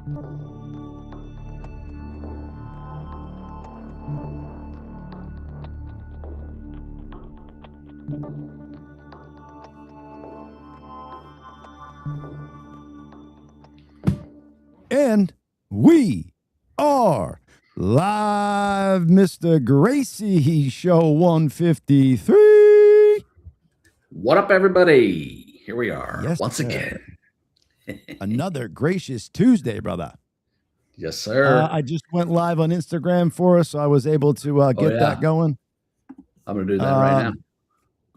And we are live, Mr. Gracey, show 153. What up, everybody? Here we are, yes, once sir. again. Another gracious Tuesday, brother. Yes, sir. I just went live on Instagram for us, so I was able to get that going. I'm going to do that right now.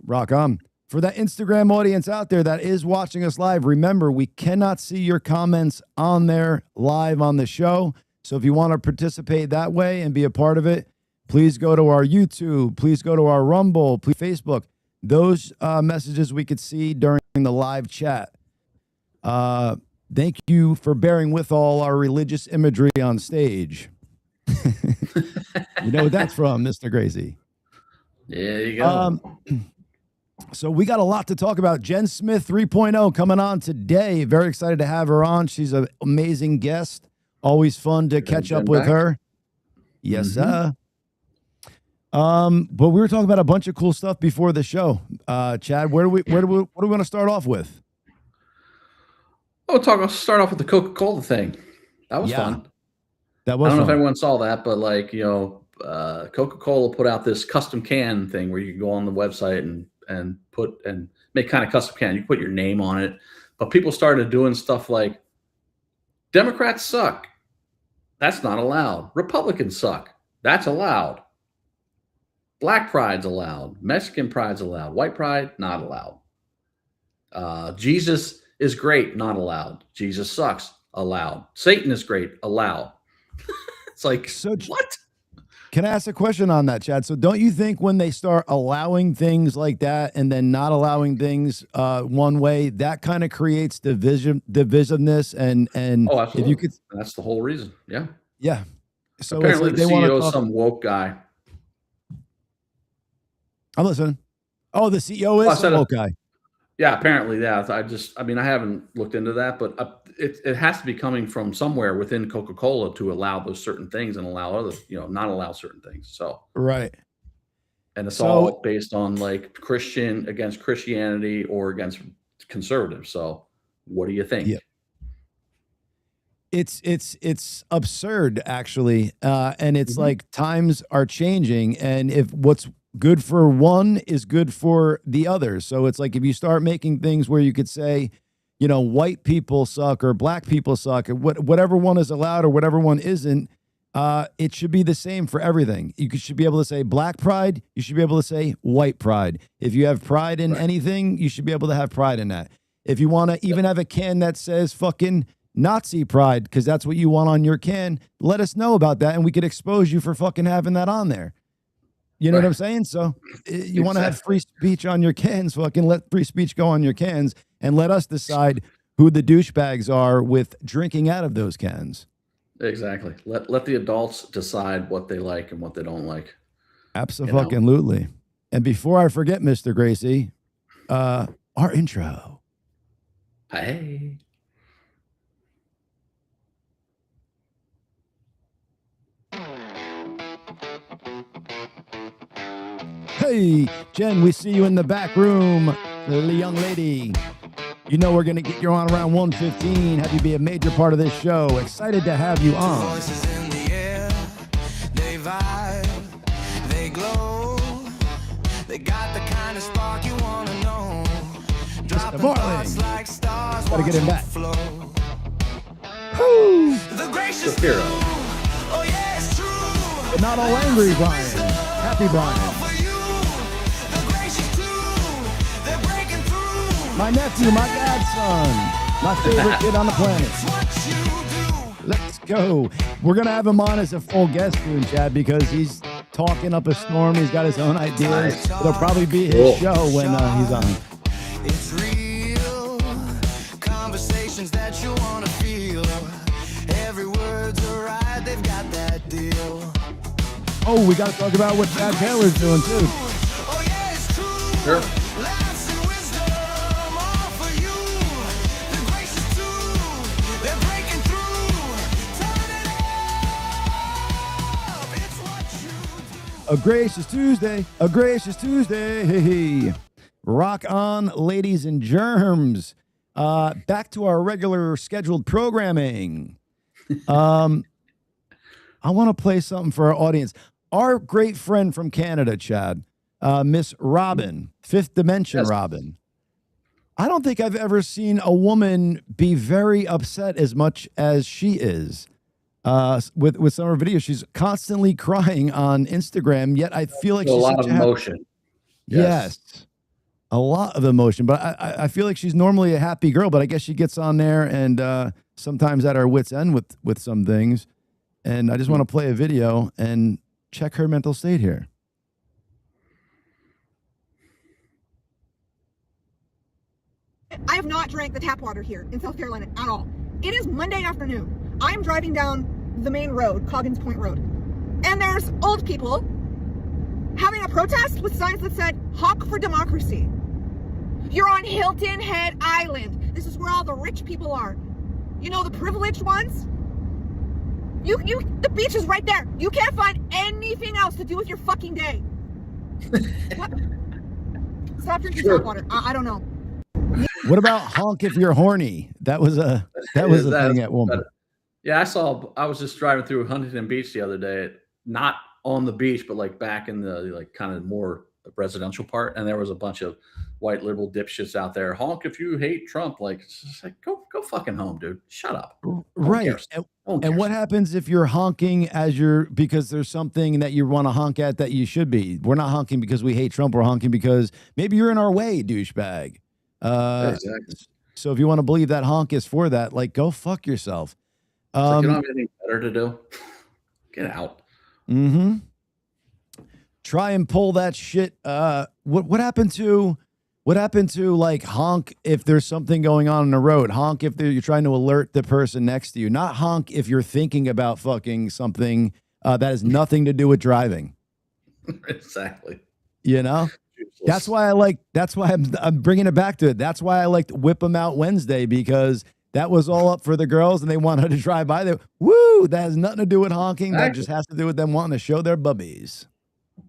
Rock on. For that Instagram audience out there that is watching us live, remember, we cannot see your comments on there live on the show. So if you want to participate that way and be a part of it, please go to our YouTube. Please go to our Rumble, please Facebook. Those messages we could see during the live chat. Thank you for bearing with all our religious imagery on stage. You know what that's from, Mr. Gracey. There you go. So we got a lot to talk about. Jenn Smith 3.0 coming on today. Very excited to have her on. She's an amazing guest. Always fun to catch up with her. Yes, sir. But we were talking about a bunch of cool stuff before the show. Chad, what do we want to start off with? I'll start off with the Coca-Cola thing. That was fun. That was. I don't know if everyone saw that, but Coca-Cola put out this custom can thing where you can go on the website and make kind of custom can. You put your name on it, but people started doing stuff like Democrats suck. That's not allowed. Republicans suck. That's allowed. Black pride's allowed. Mexican pride's allowed. White pride, not allowed. Jesus is great, not allowed. Jesus sucks, allowed. Satan is great, allowed. It's like, so what? Can I ask a question on that, Chad? So don't you think when they start allowing things like that and then not allowing things one way, that kind of creates divisiveness and oh, absolutely. If you could, that's the whole reason. Yeah. Yeah. So apparently the CEO is some woke guy. I'm listening. Oh, the CEO is some woke guy. Yeah, apparently, yeah. I haven't looked into that, but it has to be coming from somewhere within Coca-Cola to allow those certain things and allow other, not allow certain things. So right, and it's all based on like Christian against Christianity or against conservatives. So what do you think? Yeah. It's absurd, actually, and it's like times are changing, and if what's good for one is good for the other. So it's like if you start making things where you could say, white people suck or black people suck, or whatever one is allowed or whatever one isn't, it should be the same for everything. You should be able to say black pride. You should be able to say white pride. If you have pride in anything, you should be able to have pride in that. If you want to even have a can that says fucking Nazi pride, because that's what you want on your can, let us know about that and we could expose you for fucking having that on there. You know what I'm saying? So you want to have free speech on your cans, fucking let free speech go on your cans and let us decide who the douchebags are with drinking out of those cans. Exactly. Let the adults decide what they like and what they don't like. Absolutely. And before I forget, Mr. Gracey, our intro. Hey. Hey, Jen, we see you in the back room, the young lady. You know we're going to get you on around 1:15, have you be a major part of this show. Excited to have you on. Voices in the air, they vibe, they glow. They got the kind of spark you want to know. Mr. Marling. Like stars, gotta get him back. Woo. The gracious hero. Oh yeah, it's true. But not all angry, Brian. Happy Brian. My nephew, my godson, my favorite kid on the planet. Let's go. We're going to have him on as a full guest soon, Chad, because he's talking up a storm. He's got his own ideas. It'll probably be his show when he's on. It's real conversations that you want to feel. Every word's alright, they've got that deal. Oh, we got to talk about what Chad Taylor's doing, too. Oh, yeah, it's true. Sure. A gracious Tuesday. A gracious Tuesday. Hey. Rock on, ladies and germs. Back to our regular scheduled programming. I want to play something for our audience. Our great friend from Canada, Chad, Miss Robin, Fifth Dimension Robin. I don't think I've ever seen a woman be very upset as much as she is. With some of her videos, she's constantly crying on Instagram. Yet I feel like she's a lot such of emotion. Yes, a lot of emotion. But I feel like she's normally a happy girl. But I guess she gets on there and sometimes at our wits' end with some things. And I just want to play a video and check her mental state here. I have not drank the tap water here in South Carolina at all. It is Monday afternoon. I am driving down the main road, Coggins Point Road, and there's old people having a protest with signs that said, "Hawk for democracy." You're on Hilton Head Island. This is where all the rich people are. You know, the privileged ones? The beach is right there. You can't find anything else to do with your fucking day. What? Stop drinking tap water. I don't know. What about honk if you're horny? That was a thing at one point. Yeah, I was just driving through Huntington Beach the other day, not on the beach, but like back in the like kind of more residential part, and there was a bunch of white liberal dipshits out there. Honk if you hate Trump. Like, it's just like go fucking home, dude. Shut up. Right. And what happens if you're honking because there's something that you want to honk at that you should be? We're not honking because we hate Trump. We're honking because maybe you're in our way, douchebag. Exactly. So if you want to believe that honk is for that, like, go fuck yourself. Like you don't have anything better to do. Get out. Mm-hmm. Try and pull that shit. What happened to like honk if there's something going on the road? Honk if you're trying to alert the person next to you. Not honk if you're thinking about fucking something that has nothing to do with driving. Exactly. You know? That's why I'm bringing it back to it. That's why I liked Whip 'em Out Wednesday, because that was all up for the girls and they wanted to drive by there. Woo! That has nothing to do with honking. That just has to do with them wanting to show their bubbies.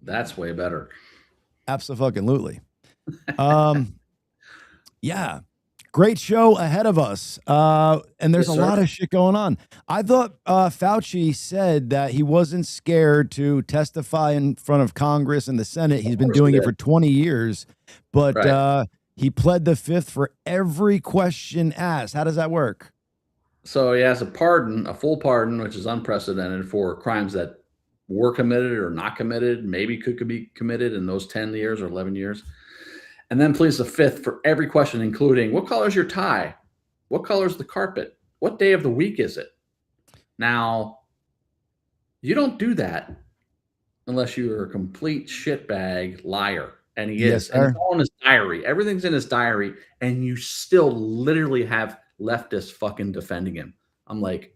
That's way better. Absolutely. Yeah. Great show ahead of us. And there's a lot of shit going on. I thought Fauci said that he wasn't scared to testify in front of Congress and the Senate. He's been doing it for 20 years, but he pled the fifth for every question asked. How does that work? So he has a full pardon, which is unprecedented for crimes that were committed or not committed, maybe could be committed in those 10 years or 11 years. And then pleads the fifth for every question, including what color is your tie? What color is the carpet? What day of the week is it? Now, you don't do that unless you're a complete shitbag liar. And he is. And it's all in his diary. Everything's in his diary. And you still literally have leftists fucking defending him. I'm like,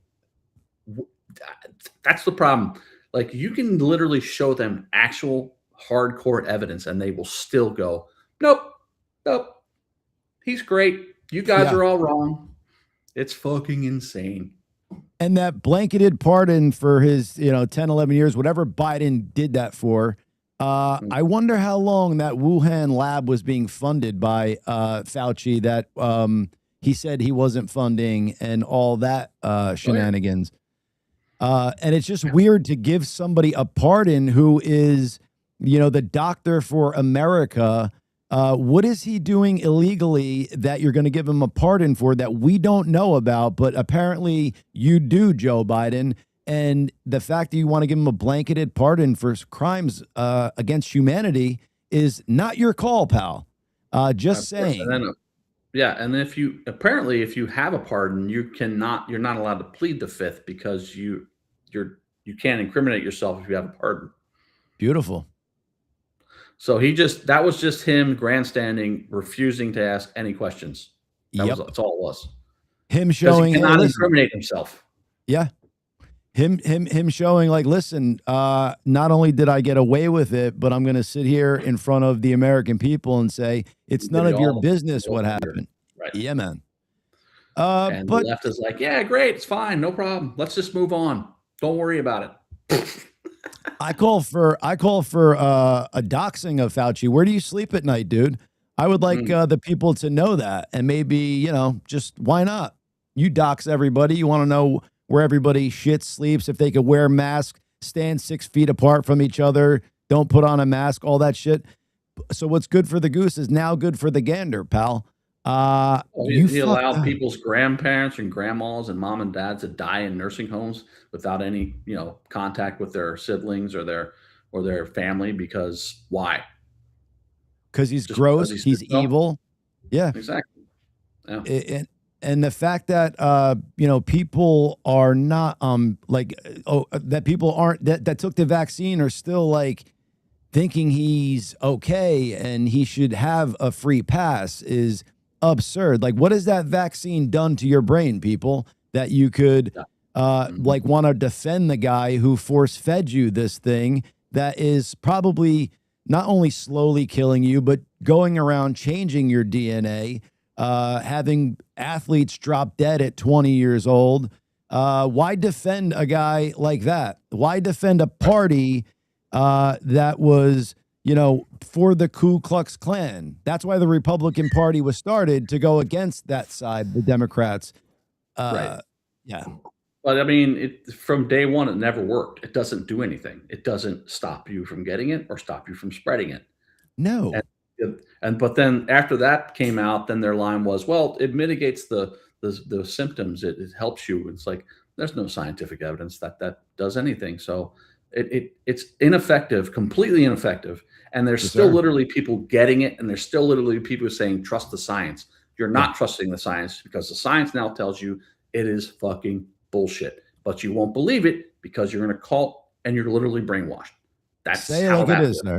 that's the problem. Like, you can literally show them actual hardcore evidence and they will still go, Nope. He's great. You guys are all wrong. It's fucking insane. And that blanketed pardon for his, 10, 11 years, whatever Biden did that for. I wonder how long that Wuhan lab was being funded by Fauci that he said he wasn't funding and all that shenanigans. And it's just weird to give somebody a pardon who is, the doctor for America. What is he doing illegally that you're going to give him a pardon for that we don't know about, but apparently you do, Joe Biden? And the fact that you want to give him a blanketed pardon for crimes against humanity is not your call, pal. Just saying. And then if you have a pardon, you're not allowed to plead the fifth because you can't incriminate yourself if you have a pardon. Beautiful. So that was just him grandstanding, refusing to ask any questions. That's all it was. Him showing he cannot incriminate himself. Yeah. Him showing like, listen, not only did I get away with it, but I'm going to sit here in front of the American people and say, it's none of your business what happened. Right. Yeah, man. And but the left is like, yeah, great. It's fine. No problem. Let's just move on. Don't worry about it. I call for a doxing of Fauci. Where do you sleep at night, dude? I would like the people to know that, and maybe, you know, just why not? You dox everybody. You want to know where everybody shits, sleeps, if they could wear masks, stand 6 feet apart from each other, don't put on a mask, all that shit. So what's good for the goose is now good for the gander, pal. He allowed people's grandparents and grandmas and mom and dads to die in nursing homes without any, you know, contact with their siblings or their family, because why? Because he's gross, he's evil. Yeah, exactly. Yeah. And the fact that you know, people are not that people aren't that took the vaccine are still like thinking he's okay and he should have a free pass is absurd. Like, what has that vaccine done to your brain, people, that you could like want to defend the guy who force fed you this thing that is probably not only slowly killing you, but going around changing your DNA, having athletes drop dead at 20 years old. Why defend a guy like that? Why defend a party that was, you know, for the Ku Klux Klan? That's why the Republican Party was started, to go against that side, the Democrats. Right. Yeah. But I mean, from day one, it never worked. It doesn't do anything. It doesn't stop you from getting it or stop you from spreading it. No. But then after that came out, then their line was, well, it mitigates the symptoms. It helps you. It's like, there's no scientific evidence that does anything. So it's ineffective, completely ineffective. And there's still literally people getting it. And there's still literally people saying, trust the science. You're not trusting the science, because the science now tells you it is fucking bullshit, but you won't believe it because you're in a cult and you're literally brainwashed. That's how like it is, sir.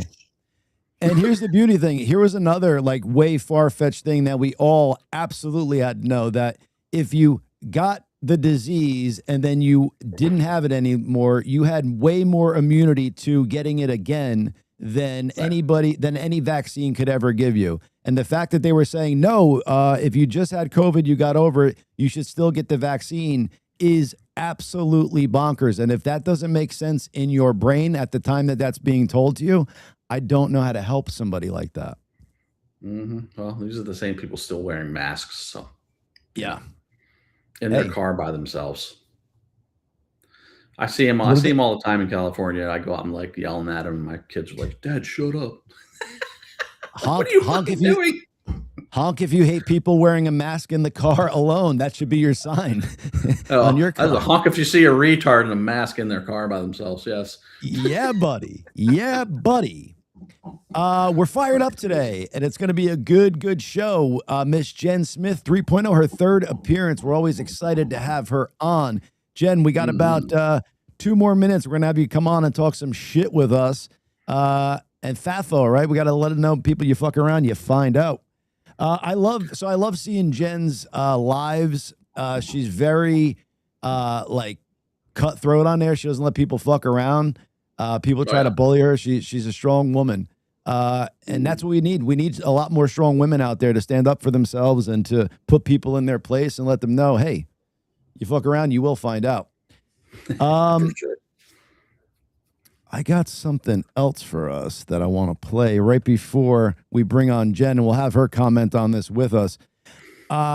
And here's the beauty thing. Here was another like way far-fetched thing that we all absolutely had to know, that if you got the disease and then you didn't have it anymore, you had way more immunity to getting it again than any vaccine could ever give you. And the fact that they were saying, no, if you just had COVID, you got over it, you should still get the vaccine, is absolutely bonkers. And if that doesn't make sense in your brain at the time that that's being told to you, I don't know how to help somebody like that. Well, these are the same people still wearing masks. So yeah, in their car by themselves. I see them all the time in California. I go out and like yelling at them. And my kids are like, "Dad, shut up." What are you fucking doing? Honk if you hate people wearing a mask in the car alone. That should be your sign on your car. That's a honk if you see a retard in a mask in their car by themselves. Yes. Yeah, buddy. Yeah, buddy. We're fired up today, and it's going to be a good show. Miss Jenn Smith 3.0, her third appearance. We're always excited to have her on. Jenn, we got about 2 more minutes. We're going to have you come on and talk some shit with us. And Fafo, right? We got to let it know, people, you fuck around, you find out. I love seeing Jenn's lives. She's very like cutthroat on there. She doesn't let people fuck around. People try to bully her. She's a strong woman. And that's what we need. We need a lot more strong women out there to stand up for themselves and to put people in their place and let them know, hey, you fuck around, you will find out. I got something else for us that I want to play right before we bring on Jenn, and we'll have her comment on this with us.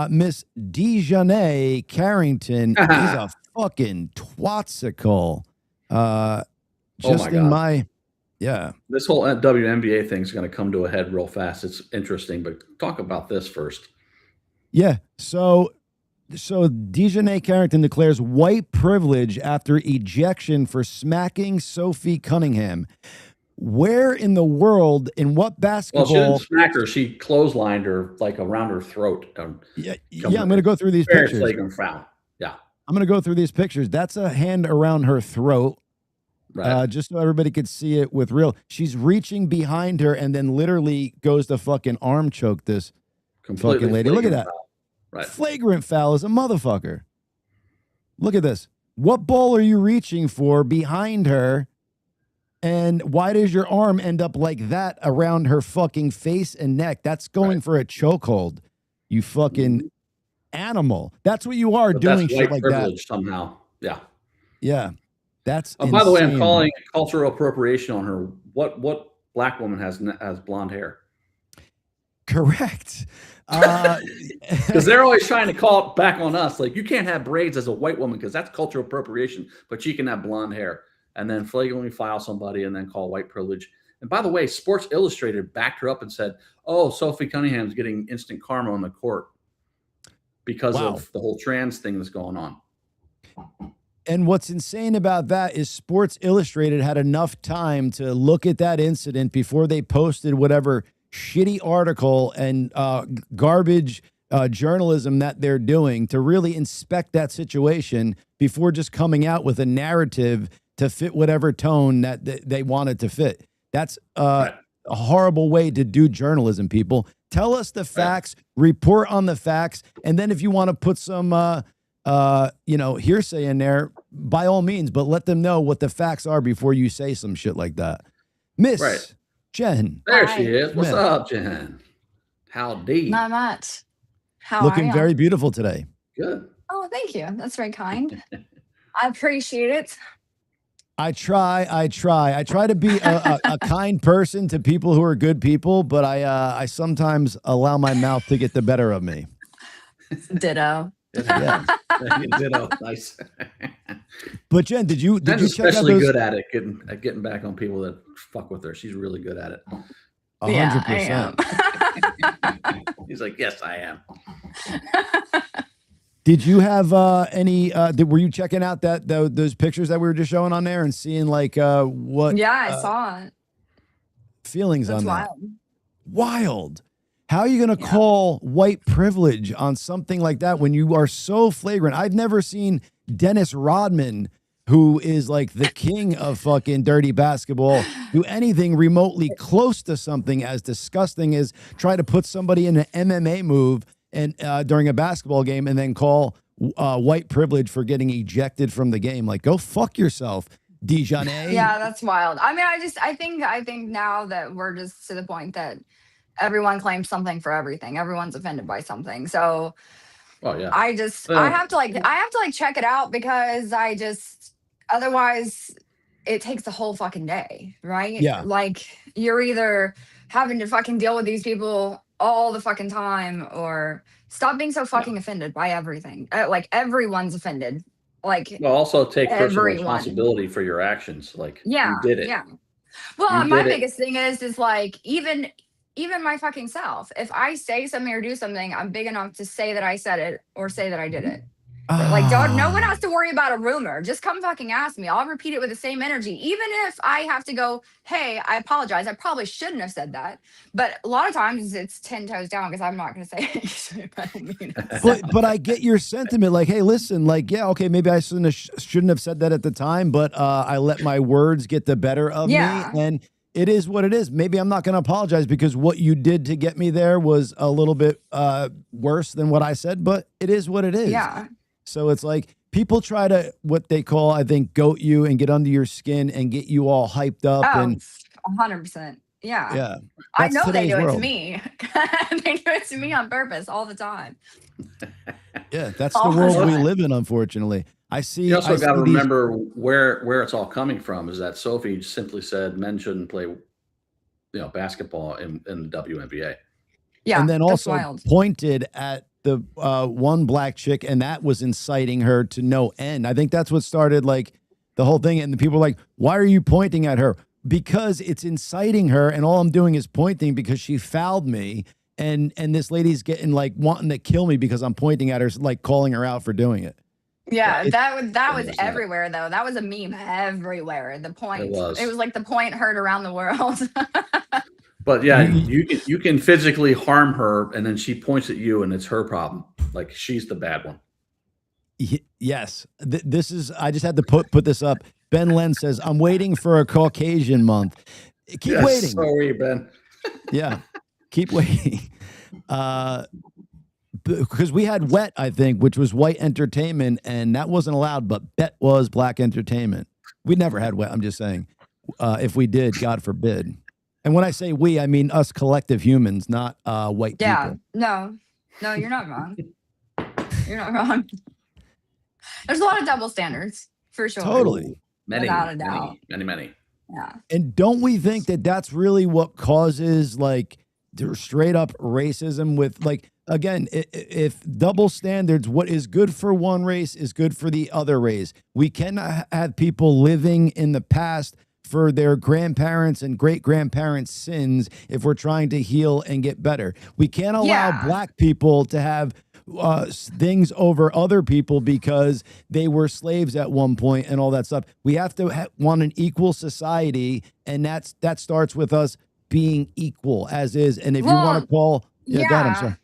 Miss Dejanay Carrington is a fucking twatsicle. Just in my, This whole WNBA thing is going to come to a head real fast. It's interesting, but talk about this first. Yeah. So Dejanay Carrington declares white privilege after ejection for smacking Sophie Cunningham. Where in the world, in what basketball? Well, she didn't smack her. She clotheslined her like around her throat. I'm going to go through these pictures. Foul. Yeah. I'm going to go through these pictures. That's a hand around her throat. Right. Just so everybody could see it with real. She's reaching behind her and then literally goes to fucking arm choke this fucking lady. Look at that. Foul. Right. Flagrant foul is a motherfucker. Look at this. What ball are you reaching for behind her? And why does your arm end up like that around her fucking face and neck? That's going for a chokehold. You fucking animal. That's what you are, doing shit like that. Somehow. Yeah. Yeah. That's By the way, I'm insane. calling cultural appropriation on her. What black woman has blonde hair? Correct. Because they're always trying to call it back on us. Like, you can't have braids as a white woman because that's cultural appropriation, but she can have blonde hair. And then flagrantly file somebody and then call white privilege. And by the way, Sports Illustrated backed her up and said, oh, Sophie Cunningham's getting instant karma on the court because of the whole trans thing that's going on. And what's insane about that is Sports Illustrated had enough time to look at that incident before they posted whatever shitty article and garbage journalism that they're doing to really inspect that situation before just coming out with a narrative to fit whatever tone that they wanted to fit. That's a horrible way to do journalism, people. Tell us the facts, report on the facts, and then if you want to put some hearsay in there, by all means, but let them know what the facts are before you say some shit like that. Miss Jen. There she is. What's up, Jen? Howdy. Not much. How looking are you? very beautiful today. Good. Oh, thank you. That's very kind. I appreciate it. I try to be a kind person to people who are good people, but I sometimes allow my mouth to get the better of me. Ditto. Yeah. Ditto. Nice. But Jen, did you check out especially those? good at it, getting back on people that fuck with her. She's really good at it. 100%. Yeah, I am. He's like, yes, I am. Did you have any? Were you checking out those pictures that we were just showing on there and seeing like what? Yeah, I saw it. Feelings That's on wild. that? Wild. How are you going to call white privilege on something like that when you are so flagrant? I've never seen Dennis Rodman, who is like the king of fucking dirty basketball, do anything remotely close to something as disgusting as try to put somebody in an MMA move and during a basketball game and then call white privilege for getting ejected from the game. Like, go fuck yourself, Dijonay. Yeah, that's wild. I mean, I think now that we're just to the point that everyone claims something for everything. Everyone's offended by something. So yeah. I have to check it out because otherwise it takes the whole fucking day, right? Yeah. Like, you're either having to fucking deal with these people all the fucking time or stop being so fucking offended by everything. Like, everyone's offended. Like, well, also take personal everyone. responsibility for your actions. Like, yeah, you did it. Yeah. Well, You my did it. biggest thing is like, even my fucking self, if I say something or do something, I'm big enough to say that I said it or say that I did it. Like, no one has to worry about a rumor. Just come fucking ask me. I'll repeat it with the same energy. Even if I have to go, hey, I apologize. I probably shouldn't have said that. But a lot of times it's 10 toes down because I'm not going to say it. I don't mean it. But I get your sentiment. Like, hey, listen, like, yeah, okay, maybe I shouldn't have said that at the time, but I let my words get the better of me. And it is what it is. Maybe I'm not going to apologize because what you did to get me there was a little bit worse than what I said, but it is what it is. Yeah. So it's like people try to, what they call, I think, goat you and get under your skin and get you all hyped up. And 100%. Yeah. Yeah. I know they do it world. to me. They do it to me on purpose all the time. Yeah, that's the world we live in, unfortunately. I see. You also got to remember where it's all coming from is that Sophie simply said men shouldn't play, basketball in the WNBA. Yeah. And then also wild. pointed at the one black chick, and that was inciting her to no end. I think that's what started like the whole thing. And the people were like, why are you pointing at her? Because it's inciting her, and all I'm doing is pointing because she fouled me. And this lady's getting like wanting to kill me because I'm pointing at her, like calling her out for doing it. Yeah, that was everywhere though. That was a meme everywhere. The point. It was like the point heard around the world. But yeah, you can physically harm her, and then she points at you, and it's her problem. Like, she's the bad one. Yes, this is. I just had to put this up. Ben Len says, "I'm waiting for a Caucasian month. Keep waiting." So are you, Ben? Yeah, keep waiting. Because we had Wet, I think, which was white entertainment, and that wasn't allowed. But Bet was black entertainment. We never had Wet. I'm just saying, if we did, God forbid. And when I say we, I mean us collective humans, not white people. Yeah, no, you're not wrong. You're not wrong. There's a lot of double standards, for sure. Totally. Many, Without a doubt. many. Yeah. And don't we think that that's really what causes like straight up racism with like, again, if double standards, what is good for one race is good for the other race. We cannot have people living in the past for their grandparents and great grandparents' sins if we're trying to heal and get better. We can't allow black people to have things over other people because they were slaves at one point and all that stuff. We have to want an equal society, and that starts with us being equal as is. And if you want to call, go ahead, I'm sorry.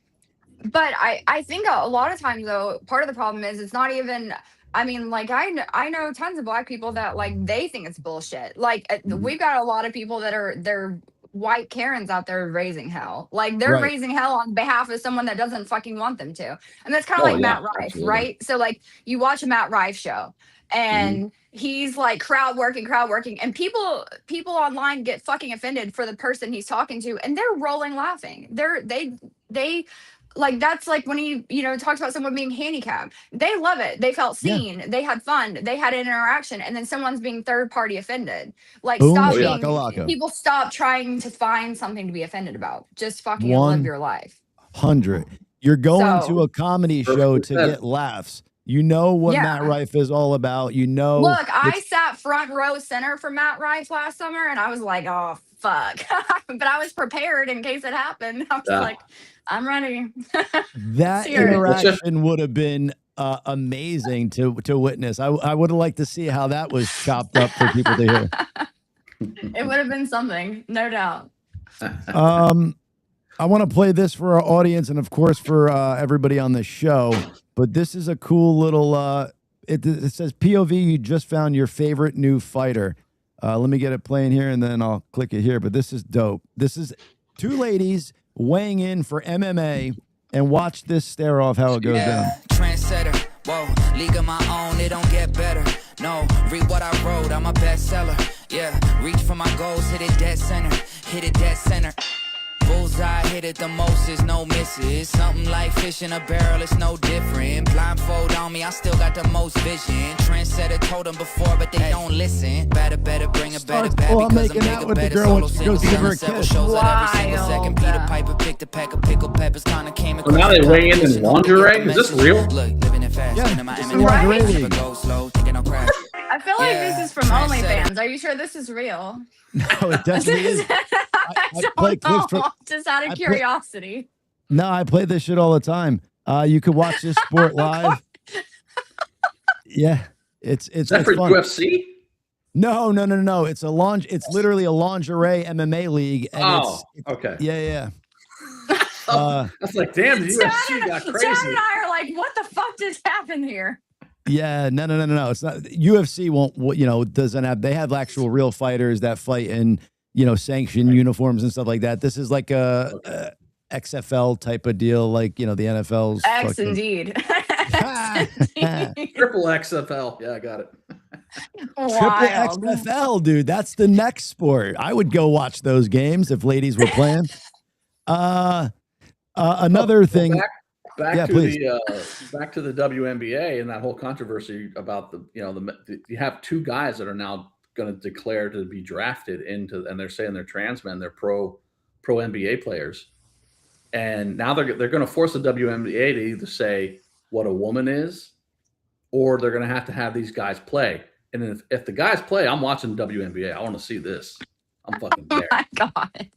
But I think a lot of times though, part of the problem is it's not even. I mean, like I know tons of black people that like they think it's bullshit. Like we've got a lot of people that they're white Karens out there raising hell. Like they're raising hell on behalf of someone that doesn't fucking want them to. And that's kind of like Matt Rife, right? So like you watch a Matt Rife show and he's like crowd working, and people online get fucking offended for the person he's talking to, and they're rolling laughing. They like that's like when he talks about someone being handicapped. They love it. They felt seen. They had fun. They had an interaction, and then someone's being third party offended. Like people stop trying to find something to be offended about. Just fucking live your life. 100. You're going to a comedy show to get laughs. You know what Matt Rife is all about. You know. Look, I sat front row center for Matt Rife last summer, and I was like, oh fuck. But I was prepared in case it happened. I was like, I'm ready. That interaction would have been amazing to witness. I would have liked to see how that was chopped up for people to hear. It would have been something, no doubt. I want to play this for our audience and, of course, for everybody on the show. But this is a cool little. It says POV. You just found your favorite new fighter. Let me get it playing here, and then I'll click it here. But this is dope. This is two ladies weighing in for MMA, and watch this stare off how it goes down. Trendsetter, whoa, league of my own, it don't get better. No, read what I wrote, I'm a bestseller. Yeah, reach for my goals, hit it dead center, hit it dead center. Bullseye, hit it the most, is no misses. Something like fish in a barrel, it's no different. Blindfold on me, I still got the most vision. Trendsetter told them before, but they don't listen. Better, bring a better bad because I'm bigger, with better. The girl when she goes to give her a kiss. Shows every single second. Peter Piper picked a pack of pickled peppers, kinda came So now they weigh in lingerie? Is this real? Look, living it fast. Yeah, it's lingerie. never go slow, thinking I'll crash. I feel like this is from OnlyFans. Are you sure this is real? No, it definitely is. I don't know. Just out of curiosity. No, I play this shit all the time. You could watch this sport live. Yeah, it's that for fun. UFC? No. It's It's literally a lingerie MMA league. And okay. Yeah. I was like, damn, the UFC got crazy. Chad and I are like, what the fuck just happened here? Yeah, no. It's not. UFC won't. Doesn't have. They have actual real fighters that fight in sanctioned uniforms and stuff like that. This is like a XFL type of deal, like the NFL's. Indeed. Triple XFL. Yeah, I got it. Triple XFL, dude. That's the next sport. I would go watch those games if ladies were playing. Another thing. Back to the WNBA and that whole controversy about you have two guys that are now going to declare to be drafted into, and they're saying they're trans men, they're pro NBA players, and now they're going to force the WNBA to either say what a woman is, or they're going to have these guys play. And if the guys play, I'm watching WNBA. I want to see this. I'm fucking there. Oh my God.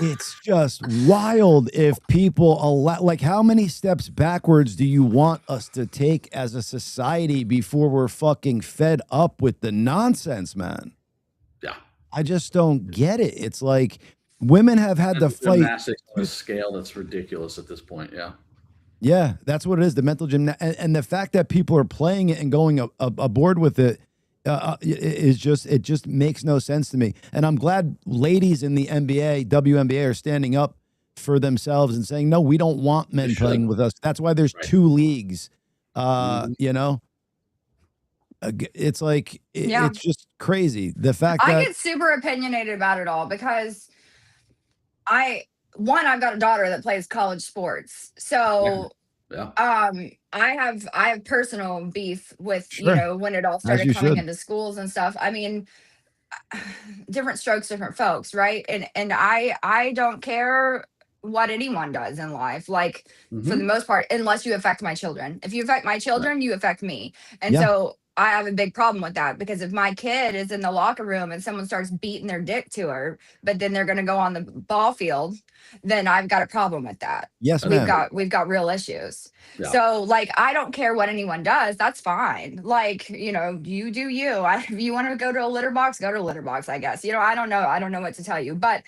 It's just wild if people allow, like, how many steps backwards do you want us to take as a society before we're fucking fed up with the nonsense, man? Yeah. I just don't get it. It's like women have had to fight on a scale that's ridiculous at this point. Yeah. Yeah, that's what it is. The mental gymnastics, and the fact that people are playing it and going aboard with it is just makes no sense to me. And I'm glad ladies in the NBA, WNBA are standing up for themselves and saying, no, we don't want men playing with us. That's why there's two leagues. It's like, it's just crazy. The fact that I get super opinionated about it all because I've got a daughter that plays college sports. So Yeah. I have personal beef with, Sure. when it all As started you coming should. into schools and stuff. I mean, different strokes, different folks, right? And I don't care what anyone does in life, like for the Hmm. most part, unless you affect my children. If you affect my Right. children, you affect me. And Yeah. so I have a big problem with that, because if my kid is in the locker room and someone starts beating their dick to her, but then they're going to go on the ball field, then I've got a problem with that. Yes, That's ma'am. right. We've got real issues. Yeah. So like, I don't care what anyone does. That's fine. Like, you do you. If you want to go to a litter box, go to a litter box, I guess. I don't know. I don't know what to tell you. But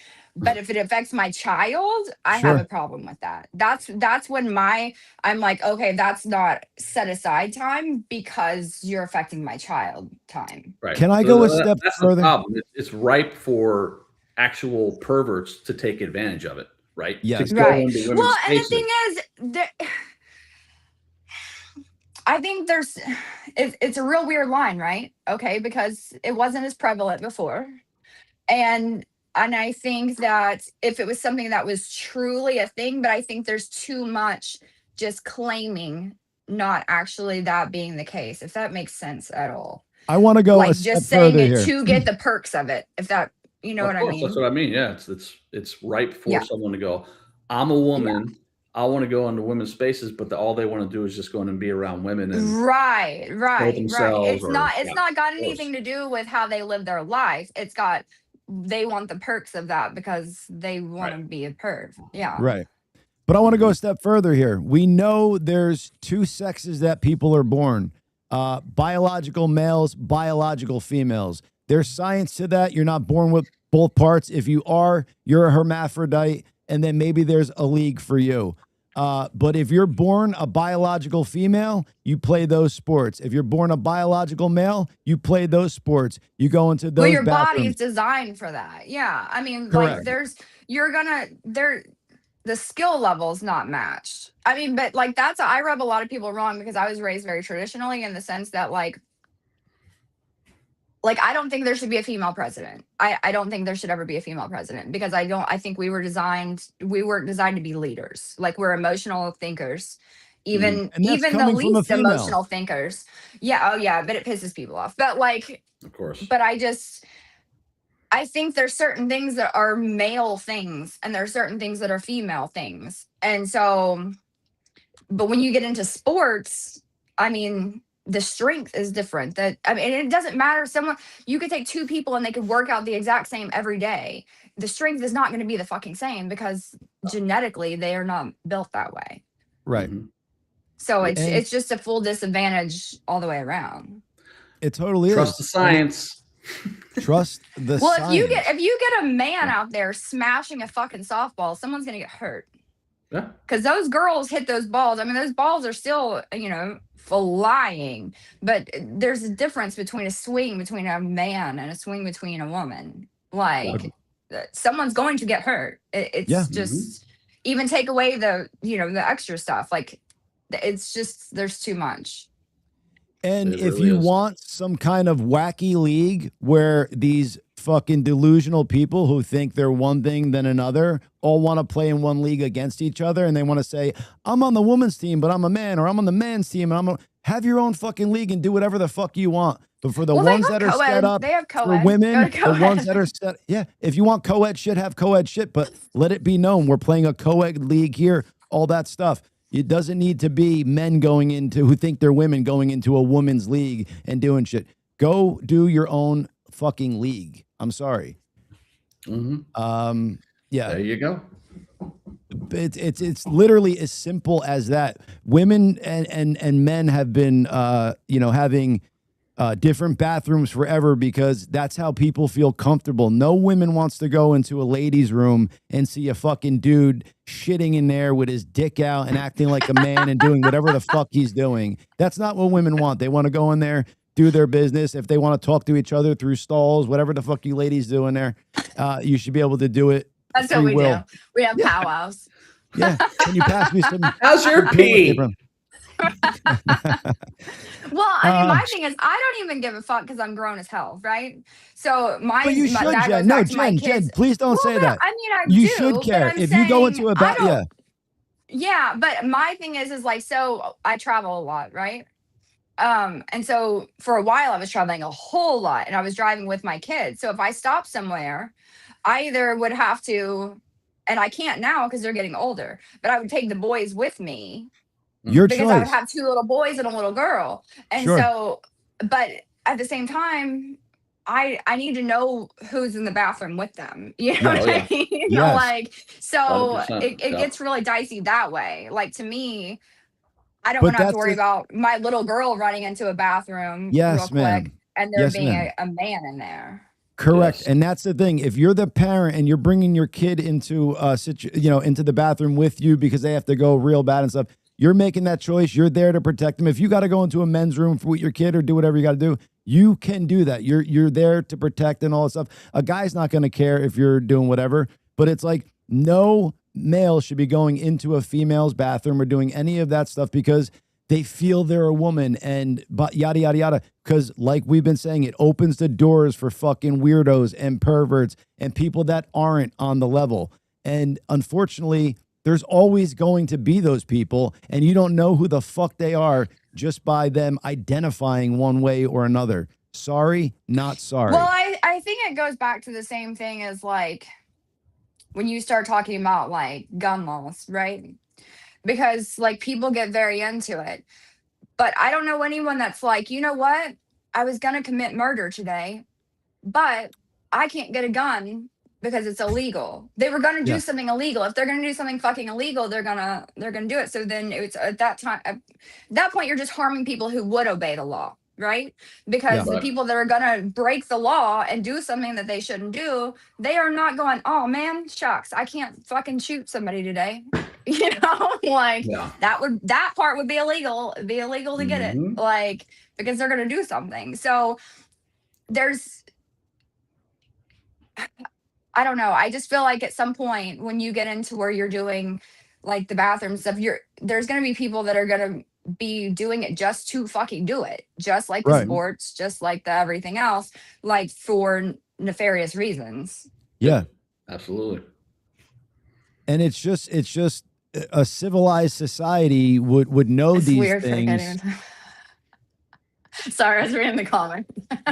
if it affects my child, I have a Sure. problem with that. That's when I'm like, okay, that's not set aside time because you're affecting my child time. Right. Can I So go a step that's the further? problem. It's ripe for actual perverts to take advantage of it, right? To Yes. go Right. into Well, women's and the thing spaces. is, I think it's a real weird line, right? Okay, because it wasn't as prevalent before. And I think that if it was something that was truly a thing, but I think there's too much just claiming, not actually that being the case, if that makes sense at all. I want to go a Like step just saying further it here. to get the perks of it, if that, you know Of what I course, that's mean? what I mean. Yeah, it's ripe for Yeah. someone to go, I'm a Yeah. woman. I want to go into women's spaces, but all they want to do is just go in and be around women and Right, show right, right. themselves. It's Or not yeah, it's not got of course. anything to do with how they live their life. They want the perks of that because they want Right. to be a perv. Yeah. Right. But I want to go Mhm. a step further here. We know there's two sexes that people are born, biological males, biological females. There's science to that. You're not born with both parts. If you are, you're a hermaphrodite, and then maybe there's a league for you. But if you're born a biological female, you play those sports. If you're born a biological male, you play those sports. You go into Well, those your body's bathrooms. designed for that. Yeah. I mean, like Correct. the skill level's not matched. I mean, but like I rub a lot of people wrong because I was raised very traditionally in the sense that like I don't think there should be a female president. I don't think there should ever be a female president because I think we weren't designed to be leaders. Like we're emotional thinkers. Mhm. And that's Even the coming from a least female. emotional thinkers. Yeah, oh yeah, but it pisses people off. Of course. But I think there's certain things that are male things and there's certain things that are female things. And so, but when you get into sports, I mean, the strength is different. It doesn't matter. You could take two people and they could work out the exact same every day. The strength is not going to be the fucking same because genetically they are not built that way. Right. Mhm. So And it's just a full disadvantage all the way around. it totally Trust the is. science. Trust the Well, science. if you get a man out there smashing a fucking softball, someone's gonna get hurt. Yeah. Because those girls hit those balls. I mean, those balls are still, flying. But there's a difference between a swing between a man and a swing between a woman. Like, someone's going to get hurt. It's Yeah. just even take away the extra stuff. Like, it's just there's too much. And It if really you is. want some kind of wacky league where these fucking delusional people who think they're one thing than another all want to play in one league against each other, and they want to say, I'm on the women's team, but I'm a man, or I'm on the men's team, and have your own fucking league and do whatever the fuck you want. But for the Well, ones that are set up they have for co-ed. women, Go the ones co-ed. that are set, yeah, if you want co-ed shit, have co-ed shit, but let it be known we're playing a co-ed league here, all that stuff. It doesn't need to be men who think they're women going into a women's league and doing shit. Go do your own fucking league. I'm sorry. Mhm. Yeah. There you go. It's literally as simple as that. Women and men have been having different bathrooms forever because that's how people feel comfortable. No woman wants to go into a ladies' room and see a fucking dude shitting in there with his dick out and acting like a man and doing whatever the fuck he's doing. That's not what women want. They want to go in there, do their business. If they want to talk to each other through stalls, whatever the fuck you ladies do in there, you should be able to do it. That's what we do. We have powwows. Yeah. Can you pass me some? How's your pee? Well, I mean, my thing is, I don't even give a fuck because I'm grown as hell, right? So But you should, that Jen. goes No, back to my Jen, kids. please don't say Well, that. I mean, I You do, should but care. I'm If you go saying into a I don't- Yeah, but my thing is like, so I travel a lot, right? And so for a while I was traveling a whole lot and I was driving with my kids. So if I stopped somewhere, I either would have to, and I can't now because they're getting older, but I would take the boys with me Your because I would choice. have 2 little boys and a little girl. And Sure. so, but at the same time, I need to know who's in the bathroom with them. You know Yes. Oh what I yeah, mean? You know, Yes. like, so 100%. it Yeah. gets really dicey that way. Like to me, I don't But want to have to that's worry the about my little girl running into a bathroom real yes, quick ma'am. and there Yes, being ma'am. a man in there. Correct. Yes. And that's the thing. If you're the parent and you're bringing your kid into into the bathroom with you because they have to go real bad and stuff, you're making that choice. You're there to protect them. If you got to go into a men's room with your kid or do whatever you got to do, you can do that. You're there to protect and all that stuff. A guy's not going to care if you're doing whatever, but it's like no male should be going into a female's bathroom or doing any of that stuff because they feel they're a woman and but yada yada yada. Because like we've been saying, it opens the doors for fucking weirdos and perverts and people that aren't on the level. And unfortunately, there's always going to be those people, and you don't know who the fuck they are just by them identifying one way or another. Sorry, not sorry. Well, I think it goes back to the same thing as like when you start talking about like gun laws, right? Because like people get very into it. But I don't know anyone that's like, you know what? I was going to commit murder today, but I can't get a gun because it's illegal. They were going to do Yeah. something illegal. If they're going to do something fucking illegal, they're going to do it. So then it's at that time, at that point, you're just harming people who would obey the law, right? Because Yeah. the Right. people that are going to break the law and do something that they shouldn't do, they are not going, oh man, shucks, I can't fucking shoot somebody today. You know, like Yeah. that part would be illegal. It'd be illegal to get it, Mhm. like because they're going to do something. So there's I don't know. I just feel like at some point when you get into where you're doing like the bathroom stuff, there's gonna be people that are gonna be doing it just to fucking do it, just like the Right. sports, just like the everything else, like for nefarious reasons. Yeah. Absolutely. And it's just a civilized society would know It's these weird things. forgetting. Sorry, I was reading the comment.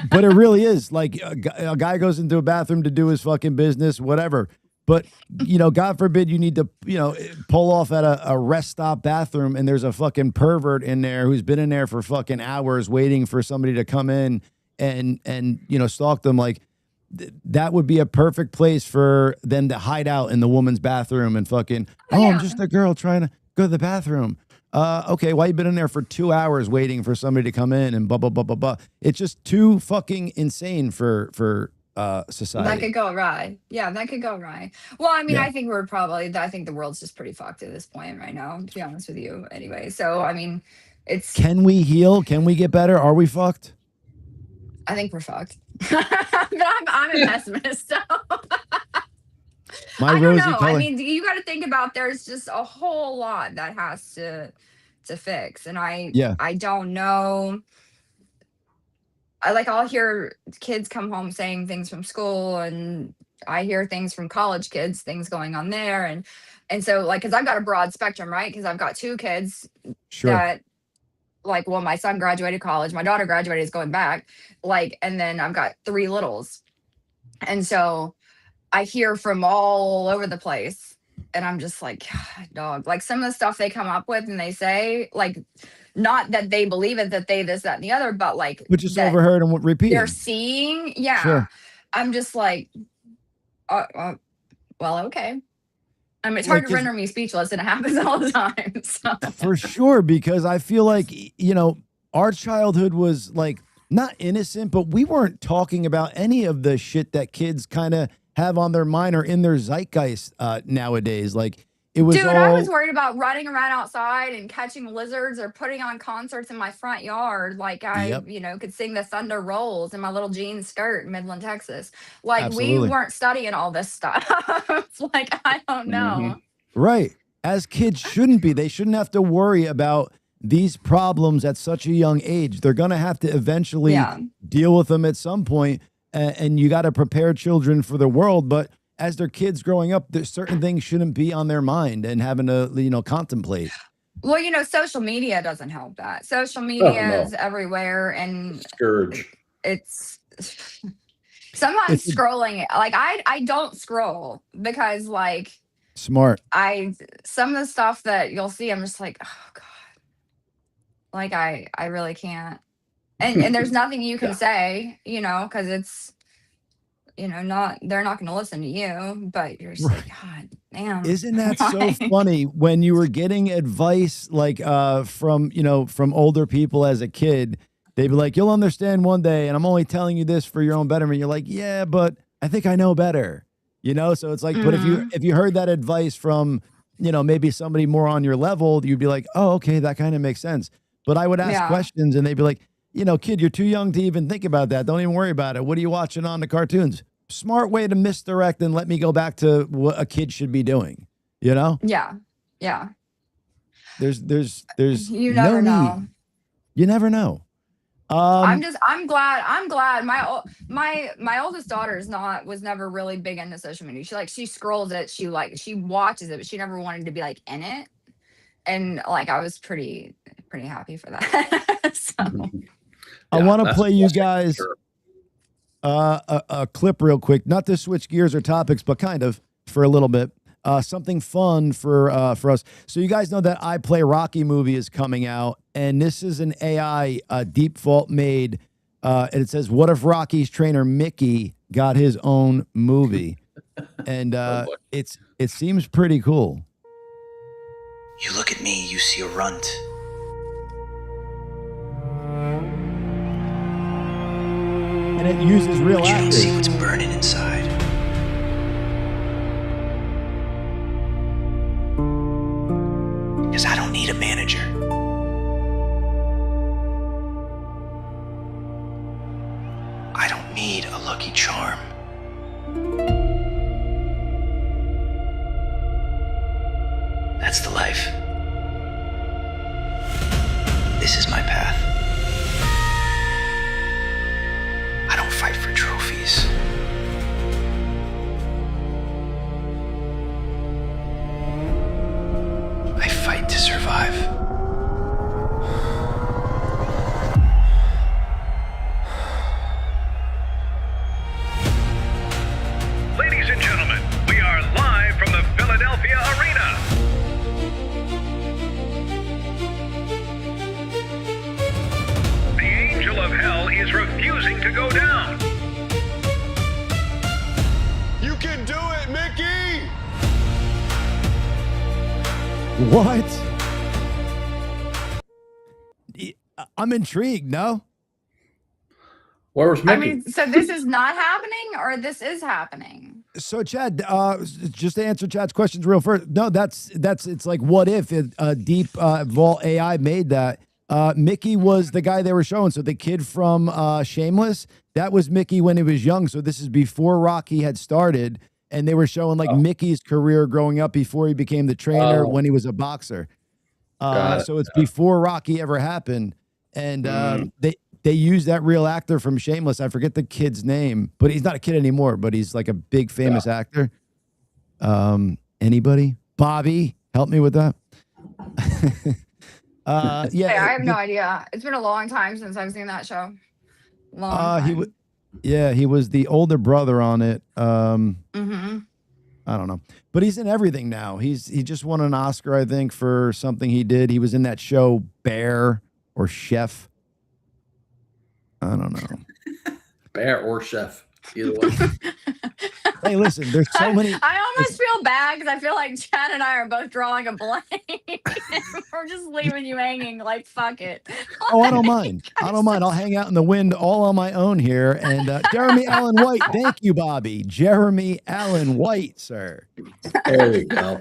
But it really is like a guy goes into a bathroom to do his fucking business, whatever. But, God forbid you need to, pull off at a rest stop bathroom and there's a fucking pervert in there who's been in there for fucking hours waiting for somebody to come in and stalk them. Like that would be a perfect place for them to hide out in the woman's bathroom and fucking, I'm Yeah. just a girl trying to go to the bathroom. Okay, why you been in there for 2 hours waiting for somebody to come in and blah blah blah blah blah. It's just too fucking insane for society. That could go awry. Yeah, that could go awry. Well, I mean, Yeah. I think I think the world's just pretty fucked at this point right now, to be honest with you. Anyway, so I mean, Can we heal? Can we get better? Are we fucked? I think we're fucked. But I'm a pessimist, so My I don't rosy know. color. I mean, you got to think about there's just a whole lot that has to fix, and Yeah. I don't know. I'll hear kids come home saying things from school, and I hear things from college kids, things going on there, and so like because I've got a broad spectrum, right? Because I've got 2 kids Sure. that well, my son graduated college, my daughter graduated, is going back, and then I've got 3 littles, and so I hear from all over the place, and I'm just like, God, dog. Like some of the stuff they come up with and they say, like, not that they believe it, that they this, that, and the other, but like But just that overheard and repeated. they're seeing. Yeah, Sure. I'm just like, well, okay. I mean, it's hard to render me speechless, and it happens all the time. So For sure, because I feel like, our childhood was like not innocent, but we weren't talking about any of the shit that kids kind of have on their mind or in their zeitgeist nowadays. Like it was dude, all, I was worried about running around outside and catching lizards or putting on concerts in my front yard. Like I, Yep. could sing the Thunder Rolls in my little jean skirt in Midland, Texas. Like Absolutely. we weren't studying all this stuff. It's like, I don't know. right. As kids shouldn't be. They shouldn't have to worry about these problems at such a young age. They're going to have to eventually Yeah. deal with them at some point, and you got to prepare children for the world. But as their kids growing up, there's certain things shouldn't be on their mind and having to, contemplate. Well, social media doesn't help that. Social Oh, media no. is everywhere, and Scourge. it's sometimes It's scrolling. Like I don't scroll because like smart. some of the stuff that you'll see, I'm just like, oh God, like I really can't. And there's nothing you can Yeah. say, because it's they're not going to listen to you, but you're just like, God damn. Isn't that so funny when you were getting advice like from older people as a kid? They'd be like, you'll understand one day, and I'm only telling you this for your own betterment. You're like, yeah, but I think I know better. So it's like, but if you heard that advice from, maybe somebody more on your level, you'd be like, oh, okay, that kind of makes sense. But I would ask questions and they'd be like, kid, you're too young to even think about that. Don't even worry about it. What are you watching on the cartoons? Smart way to misdirect and let me go back to what a kid should be doing, Yeah. There's You no never need. know. You never know. I'm glad my oldest daughter was never really big into social media. She scrolls it, she watches it, but she never wanted to be like in it. And like I was pretty happy for that. So I want to play you guys a clip real quick, not to switch gears or topics, but kind of for a little bit. Something fun for us. So you guys know that I Play Rocky movie is coming out, and this is an AI default made, and it says, "What if Rocky's trainer Mickey got his own movie?" And it seems pretty cool. You look at me, you see a runt. And it uses real But you don't actors. see what's burning inside. Because I don't need a manager. I don't need a lucky charm. That's the life. This is my path. I don't fight for trophies. I fight to survive. Ladies and gentlemen, we are live from the Philadelphia Arena. The angel of hell is refusing to go down. You can do it, Mickey! What? I'm intrigued. No. Where was Mickey? I mean, so this is not happening, or this is happening? So Chad, just to answer Chad's questions real first. No, that's it's like, what if Deep Vault AI made that? Mickey was the guy they were showing. So the kid from Shameless, that was Mickey when he was young. So this is before Rocky had started, and they were showing like Mickey's career growing up before he became the trainer when he was a boxer. So it's before Rocky ever happened, and they used that real actor from Shameless. I forget the kid's name, but he's not a kid anymore, but he's like a big famous actor. Anybody? Bobby, help me with that. Yeah, Hey, I have no idea. It's been a long time since I've seen that show. Long time. He was the older brother on it. Mm-hmm. I don't know, but he's in everything now. He just won an Oscar, I think, for something he did. He was in that show Bear or Chef. I don't know. Bear or Chef, either way. Hey, listen, there's so many. I almost feel bad because I feel like Chad and I are both drawing a blank. We're just leaving you hanging. Like, fuck it. Oh, I don't mind. I don't mind. I'll hang out in the wind all on my own here. And Jeremy Allen White, thank you, Bobby. Jeremy Allen White, sir. There you go.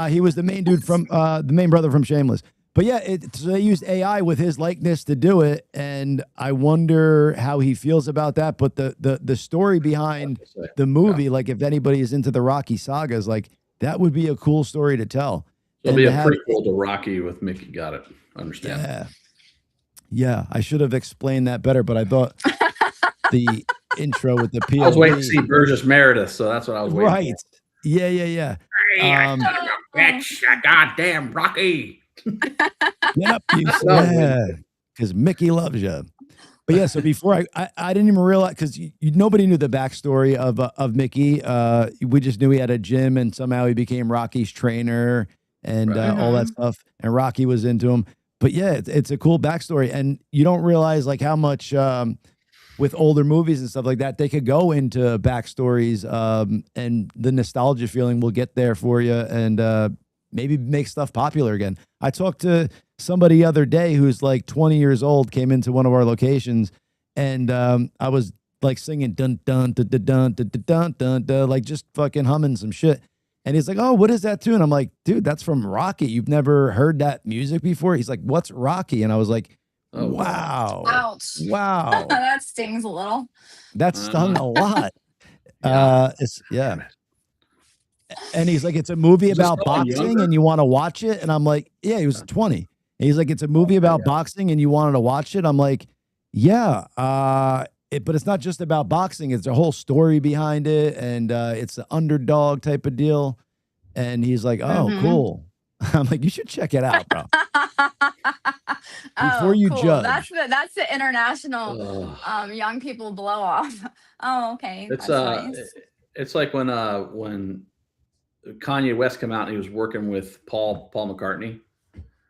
He was the main dude from the main brother from Shameless. But yeah, so they used AI with his likeness to do it, and I wonder how he feels about that. But the story behind the movie, like if anybody is into the Rocky sagas, like that would be a cool story to tell. It'll be a prequel to Rocky with Mickey. Got it. Understand. Yeah, I should have explained that better, but I thought intro with the I was waiting to POV. see Burgess Meredith, so that's what I was waiting Right. Yeah, yeah, yeah. Hey, I son of a bitch, goddamn Rocky. Get up, you. That's what I was waiting Yeah, because Mickey loves you. But yeah, so before I didn't even realize because nobody knew the backstory of Mickey. We just knew he had a gym and somehow he became Rocky's trainer and Right. all that stuff. And Rocky was into him. But yeah, it's a cool backstory, and you don't realize like how much with older movies and stuff like that they could go into backstories, and the nostalgia feeling will get there for you, and maybe make stuff popular again. I talked to somebody the other day who's like 20 years old, came into one of our locations, and I was like singing dun dun dun dun dun dun dun dun, dun, dun, like just fucking humming some shit. And he's like, "Oh, what is that tune?" I'm like, "Dude, that's from Rocky. You've never heard that music before?" He's like, "What's Rocky?" And I was like, Oh, "Wow, Ouch. wow, That stings a little. that stung a lot." It's yeah. And he's like, "It's a movie Was this about someone boxing, younger? and you want to watch it?" And I'm like, "Yeah." He was 20. And he's like, "It's a movie about boxing, and you wanted to watch it?" I'm like, "Yeah." But it's not just about boxing. It's a whole story behind it, and it's an underdog type of deal. And he's like, "Oh, Mhm. cool." I'm like, "You should check it out, bro, before Oh, you cool. judge." That's the international Ugh. young people blow off. Oh, okay. It's That's nice. it's like when Kanye West came out and he was working with Paul McCartney.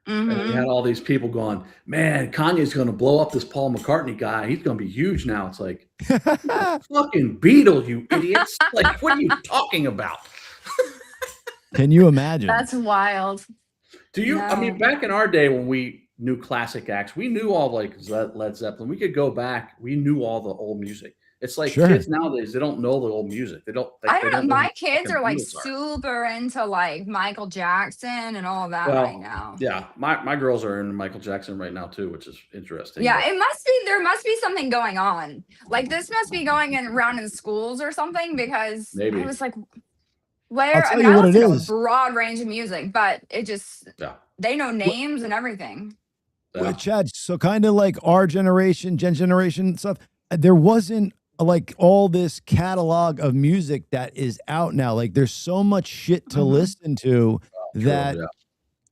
And he had Mm-hmm. all these people going, "Man, Kanye's going to blow up this Paul McCartney guy. He's going to be huge now." It's like, fucking Beatle, you idiots. Like, what are you talking about? Can you imagine? That's wild. Do you, I mean, No. back in our day when we knew classic acts, we knew all like Led Zeppelin. We could go back. We knew all the old music. It's like Sure. kids nowadays, they don't know the old music. They don't, I they don't know. don't know who My the kids fucking are like Beatles are. super into like Michael Jackson and all that right Well, now. yeah, my girls are into Michael Jackson right now too, which is interesting. Yeah, but- it must be there must be something going on. Like this must be going around in schools or something because Maybe. I was like, I'll where I tell mean, you I what it listen to a is. broad range of music, but it just Yeah. they know names and everything. Well, Yeah. Chad, so kind of like our generation, Gen generation stuff, there wasn't like all this catalog of music that is out now. Like there's so much shit to Mhm. listen to True, that,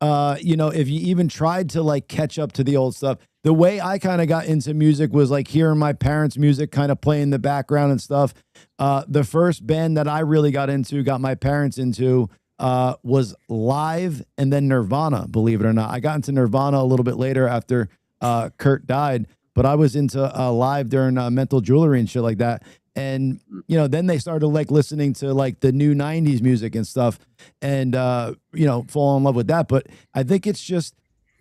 yeah. you know, if you even tried to like catch up to the old stuff, the way I kind of got into music was like hearing my parents' music kind of play in the background and stuff. The first band that I really got into, got my parents into, was Live and then Nirvana, believe it or not. I got into Nirvana a little bit later after Kurt died, but I was into Live during Mental Jewelry and shit like that. And, you know, then they started like listening to like the new 90s music and stuff and, you know, fall in love with that. But I think it's just,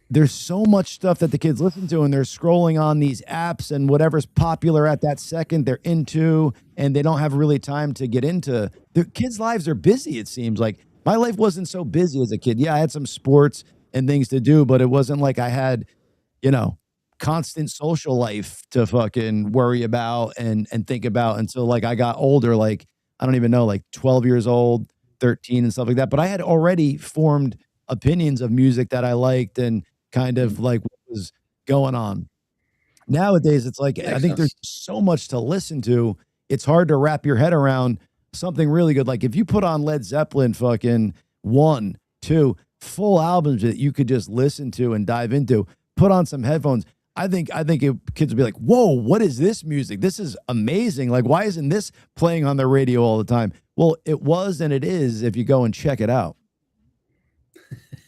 there's so much stuff that the kids listen to and they're scrolling on these apps and whatever's popular at that second they're into, and they don't have really time to get into. The kids' lives are busy, it seems like. My life wasn't so busy as a kid. Yeah, I had some sports and things to do, but it wasn't like I had, you know, constant social life to fucking worry about and think about until like I got older, like I don't even know, like 12 years old, 13 and stuff like that. But I had already formed opinions of music that I liked and kind of like what was going on. Nowadays, it's like I Makes think there's sense. so much to listen to. It's hard to wrap your head around something really good. Like if you put on Led Zeppelin fucking 1, 2 full albums that you could just listen to and dive into, put on some headphones. I think kids would be like, "Whoa, what is this music? This is amazing. Like why isn't this playing on the radio all the time?" Well, it was and it is if you go and check it out.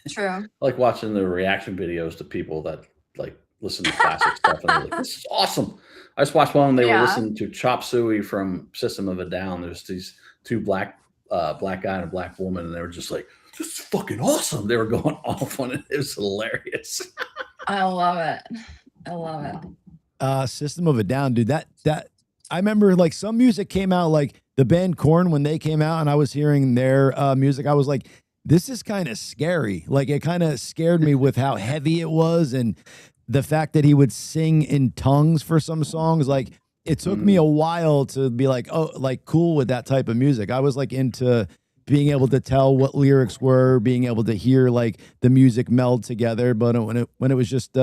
True. I like watching the reaction videos to people that like listen to classic stuff and they're like, "This is awesome." I just watched one when they were Yeah. listening to Chop Suey from System of a Down. There's these two black guy and a black woman, and they were just like, "This is fucking awesome." They were going off on it. It was hilarious. I love it. I love it. System of a Down, dude. That I remember like some music came out, like the band Korn when they came out, and I was hearing their music. I was like, this is kind of scary. Like it kind of scared me with how heavy it was and the fact that he would sing in tongues for some songs. Like it took me a while to be like, oh, like cool with that type of music. I was like into being able to tell what lyrics were, being able to hear like the music meld together. But when it was just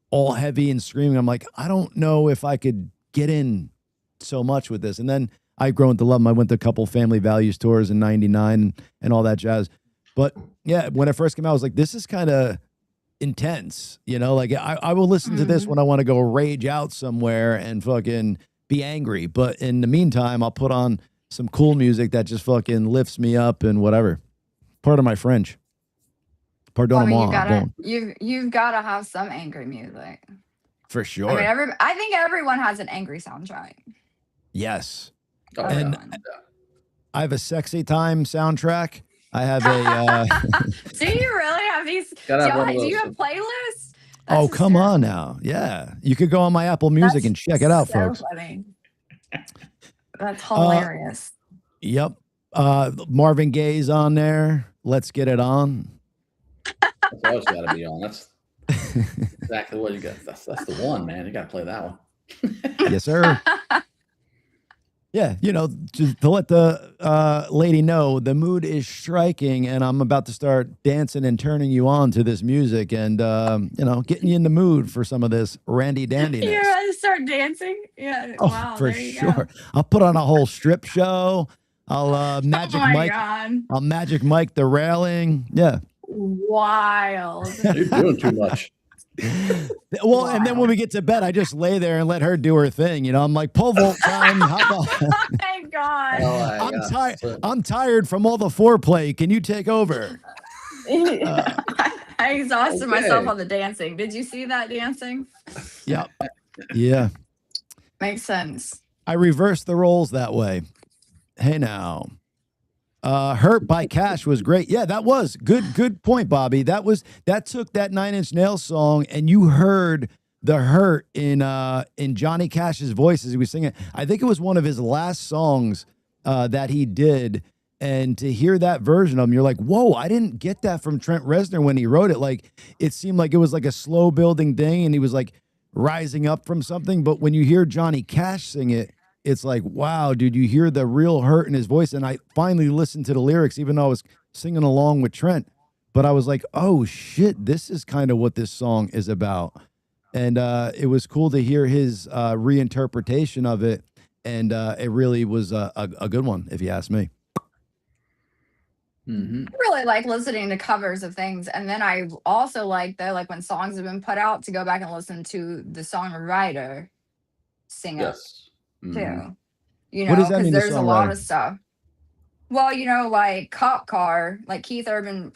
all heavy and screaming, I'm like, I don't know if I could get in so much with this. And then I've grown to love him. I went to a couple family values tours in '99 and all that jazz. But yeah, when it first came out, I was like, this is kind of intense, you know, like I will listen to this when I want to go rage out somewhere and fucking be angry. But in the meantime, I'll put on some cool music that just fucking lifts me up and whatever. Part of my French. Pardon I mean, moi. you've gotta have some angry music. For sure. I mean, I think everyone has an angry soundtrack. Yes. Oh, And yeah. I have a sexy time soundtrack. I have a Do you really have these? Gotta have one of Do you those. have playlists? oh, come on now. Yeah. You could go on my Apple Music and check it out, so folks. Funny. That's hilarious. Yep. Marvin Gaye's on there. Let's Get It On. That's always got to be on. That's exactly what you got. That's the one, man. You got to play that one. Yes, sir. Yeah, you know, to let the lady know the mood is striking, and I'm about to start dancing and turning you on to this music, and you know, getting you in the mood for some of this randy dandiness. You're ready to start dancing? Yeah. Oh, wow. for there you sure. Go. I'll put on a whole strip show. I'll magic Oh my Mike. God. I'll magic Mike the railing. Yeah. Wild. You're doing too much. Well, and then when we get to bed, I just lay there and let her do her thing. You know, I'm like, pole vault time. How about? Oh my God. Oh, I'm tired. I'm tired from all the foreplay. Can you take over? I exhausted myself okay. on the dancing. Did you see that dancing? Yep. Yeah. Makes sense. I reversed the roles that way. Hey now. Hurt by Cash was great. Yeah, that was good point, Bobby. That took that 9 Inch Nails song, and you heard the hurt in Johnny Cash's voice as he was singing. I think it was one of his last songs that he did. And to hear that version of him, you're like, whoa, I didn't get that from Trent Reznor when he wrote it. Like, it seemed like it was like a slow building thing, and he was like rising up from something. But when you hear Johnny Cash sing it, it's like, wow, dude, you hear the real hurt in his voice. And I finally listened to the lyrics, even though I was singing along with Trent. But I was like, oh, shit, this is kind of what this song is about. And it was cool to hear his reinterpretation of it. And it really was a good one, if you ask me. Mm-hmm. I really like listening to covers of things. And then I also like, though, like when songs have been put out, to go back and listen to the songwriter sing it. Yes. Too, Mhm. you What know, does that because mean, the there's a lot songwriter? of stuff. Well, you know, like Cop Car, like Keith Urban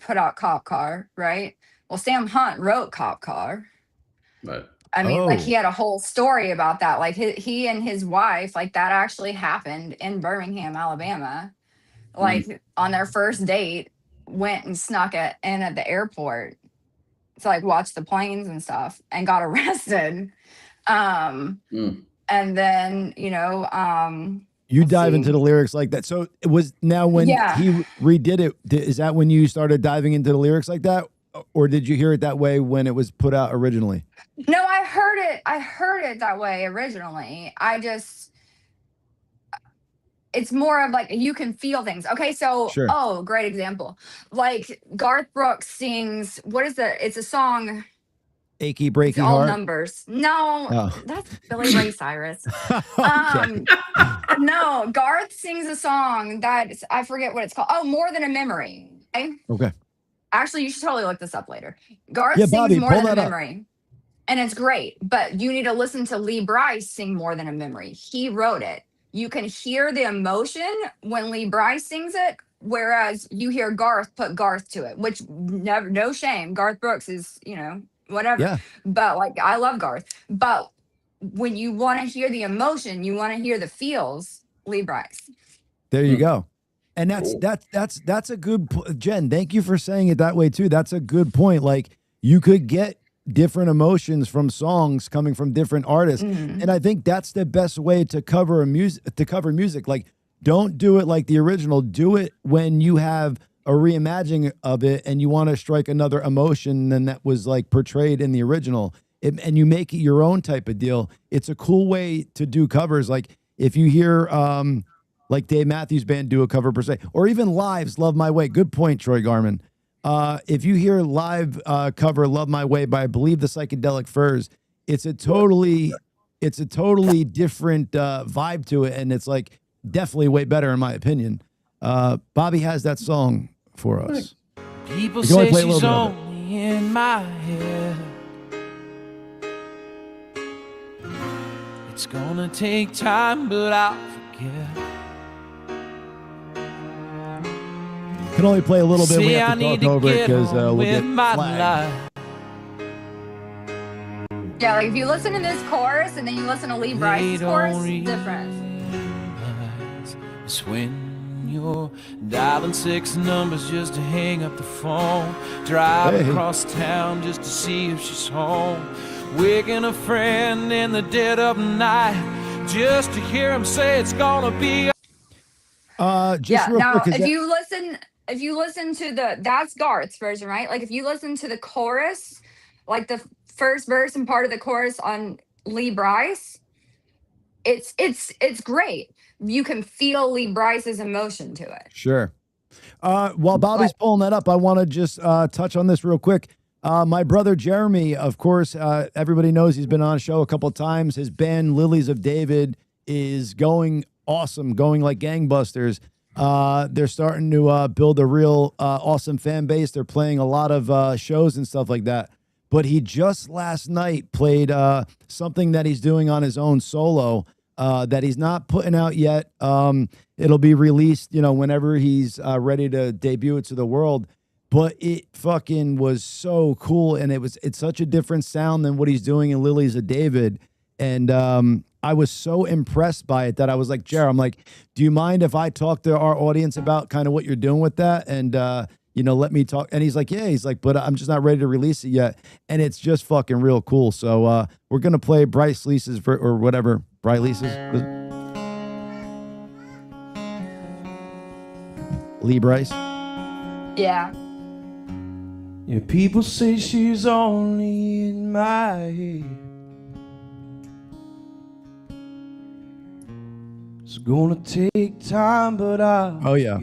put out Cop Car, right? Well, Sam Hunt wrote Cop Car. Right. I mean, like Oh. he had a whole story about that. Like he and his wife, like that actually happened in Birmingham, Alabama. Like on their first date, went and snuck it in at the airport to like watch the planes and stuff, and got arrested. And then, you know, You let's dive see. into the lyrics like that. So it was now when Yeah. he redid it, is that when you started diving into the lyrics like that? Or did you hear it that way when it was put out originally? No, I heard it that way originally. It's more of like you can feel things. Okay, so Sure. oh, great example. Like Garth Brooks sings, it's a song, Achy it's breaky all heart. numbers. No, Oh. that's Billy Ray Cyrus. Okay. No, Garth sings a song that I forget what it's called. Oh, More Than a Memory. Okay? Okay. Actually, you should totally look this up later. Garth Yeah, sings Bobby, More pull Than a that up. Memory. And it's great, but you need to listen to Lee Bryce sing More Than a Memory. He wrote it. You can hear the emotion when Lee Bryce sings it, whereas you hear Garth put Garth to it, which never, no shame. Garth Brooks is, you know, whatever. Yeah. But like, I love Garth. But when you want to hear the emotion, you want to hear the feels, Lee Bryce. There you go. And Cool. that's a good Jen, thank you for saying it that way too. That's a good point. Like you could get different emotions from songs coming from different artists. And I think that's the best way to cover music. Like don't do it like the original. Do it when you have a reimagining of it and you want to strike another emotion than that was like portrayed in the original. And you make it your own type of deal. It's a cool way to do covers. Like if you hear like Dave Matthews Band do a cover per se, or even Live's Love My Way. Good point, Troy Garmin. If you hear Live cover Love My Way by, I believe, the Psychedelic Furs, it's a totally it's a totally different vibe to it, and it's like definitely way better in my opinion. Bobby has that song for us. People say she's only in my head. It's gonna take time, but I'll forget. Can only play a little bit. We have to talk over it because we'll get flagged. Yeah, like if you listen to this chorus and then you listen to Lee Bryce's chorus, different. It's when you're dialing 6 numbers just to hang up the phone, drive across town just to see if she's home, waking a friend in the dead of night just to hear him say it's gonna be. Just real now quick, if you listen to that's Garth's version, right? Like if you listen to the chorus, like the first verse and part of the chorus on Lee Bryce, it's great. You can feel Lee Bryce's emotion to it. Sure. While Bobby's pulling that up, I want to just touch on this real quick. My brother Jeremy, of course, everybody knows he's been on a show a couple of times. His band Lilies of David is going awesome, going like gangbusters. They're starting to build a real awesome fan base. They're playing a lot of shows and stuff like that. But he just last night played something that he's doing on his own solo that he's not putting out yet. It'll be released, whenever he's ready to debut it to the world. But it fucking was so cool, and it's such a different sound than what he's doing in Lilies of David. And I was so impressed by it that I was like, Jared, I'm like, do you mind if I talk to our audience about kind of what you're doing with that? And let me talk. And he's like, yeah, but I'm just not ready to release it yet. And it's just fucking real cool. So we're going to play Bryce Lisa's or whatever. Bryce Lisa's. Lee Bryce. Yeah. Yeah, people say she's only in my head. It's gonna take time, but Oh, yeah.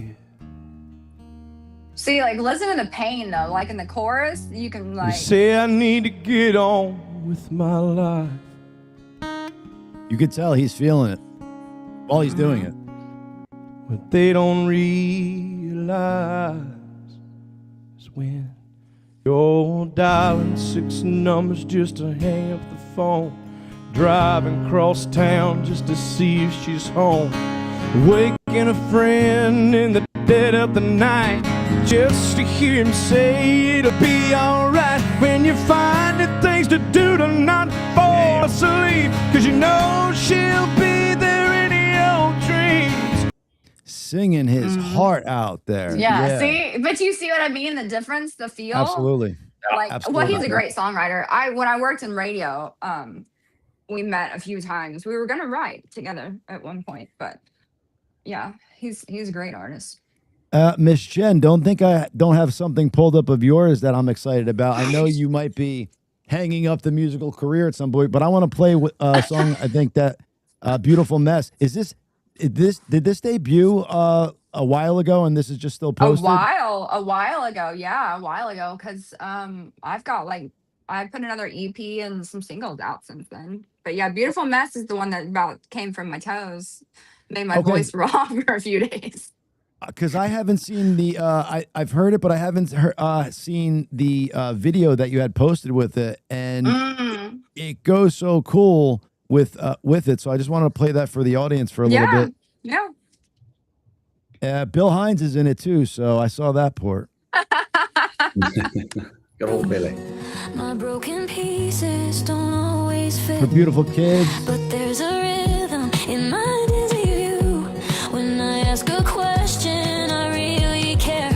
See, like, listen to the pain, though. Like, in the chorus, you can, like... You say I need to get on with my life. You could tell he's feeling it while he's doing it. But they don't realize is when you're dialing 6 numbers just to hang up the phone, driving across town just to see if she's home, waking a friend in the dead of the night just to hear him say it'll be alright. When you're finding things to do to not fall asleep, 'cause you know she'll be there in your dreams. Singing his heart out there. Yeah, see? But you see what I mean? The difference, the feel? Absolutely. Like, Absolutely. well, he's a great songwriter. When I worked in radio, we met a few times. We were going to write together at one point, but yeah, he's a great artist. Miss Jenn, don't think I don't have something pulled up of yours that I'm excited about. I know you might be hanging up the musical career at some point, but I want to play a song. I think that Beautiful Mess. Did this debut a while ago, and this is just still posted? A while ago. Yeah, a while ago. Because I put another EP and some singles out since then. But yeah, Beautiful Mess is the one that about came from my toes, made my voice raw for a few days. Because I haven't seen the I've heard it, but I haven't seen the video that you had posted with it, and it goes so cool with it. So I just wanted to play that for the audience for a little bit. Yeah. Bill Hines is in it too, so I saw that part. Good old Billy. My broken pieces don't always fit. For beautiful kids. But there's a rhythm in my dizzy view. When I ask a question, I really care.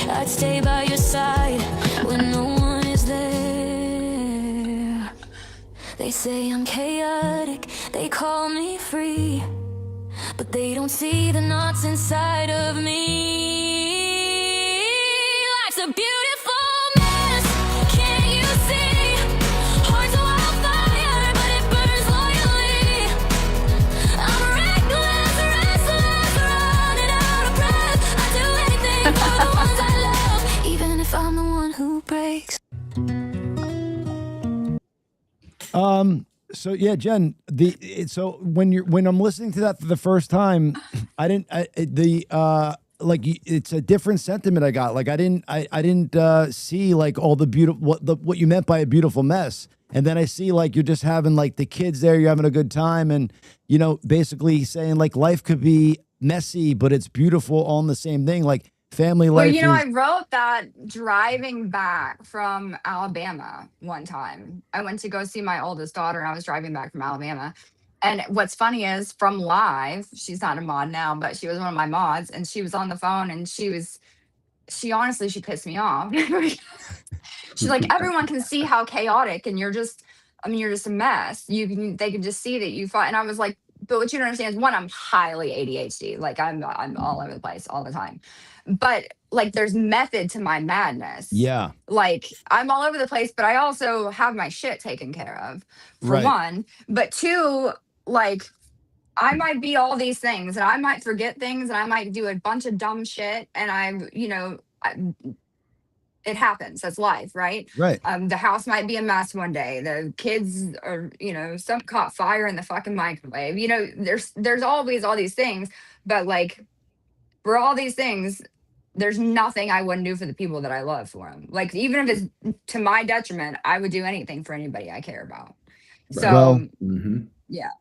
I'd stay by your side when no one is there. They say I'm chaotic, they call me free, but they don't see the knots inside of me. Life's a beautiful mess, can't you see? Heart's a wildfire, but it burns loyally. I'm reckless, restless, running out of breath. I do anything for the ones I love, even if I'm the one who breaks. So yeah, Jen, so when I'm listening to that for the first time, it's a different sentiment I got. Like I didn't see like all the beautiful what you meant by a beautiful mess. And then I see like you're just having like the kids there, you're having a good time, and basically saying like life could be messy, but it's beautiful all in the same thing. Like family Well, life I wrote that driving back from Alabama one time. I went to go see my oldest daughter, and I was driving back from Alabama. And what's funny is from live, she's not a mod now, but she was one of my mods, and she was on the phone, and she honestly, she pissed me off. She's like, everyone can see how chaotic, and you're just a mess. They can just see that you fought. And I was like, but what you don't understand is, one, I'm highly ADHD. Like I'm all over the place all the time. But like there's method to my madness. Yeah. Like I'm all over the place, but I also have my shit taken care of, for Right. one. But two, like I might be all these things, and I might forget things, and I might do a bunch of dumb shit, and it happens. That's life, right? Right. The house might be a mess one day. The kids are, some caught fire in the fucking microwave. There's always all these things, but like for all these things, there's nothing I wouldn't do for the people that I love for them. Like even if it's to my detriment, I would do anything for anybody I care about. So Well, yeah.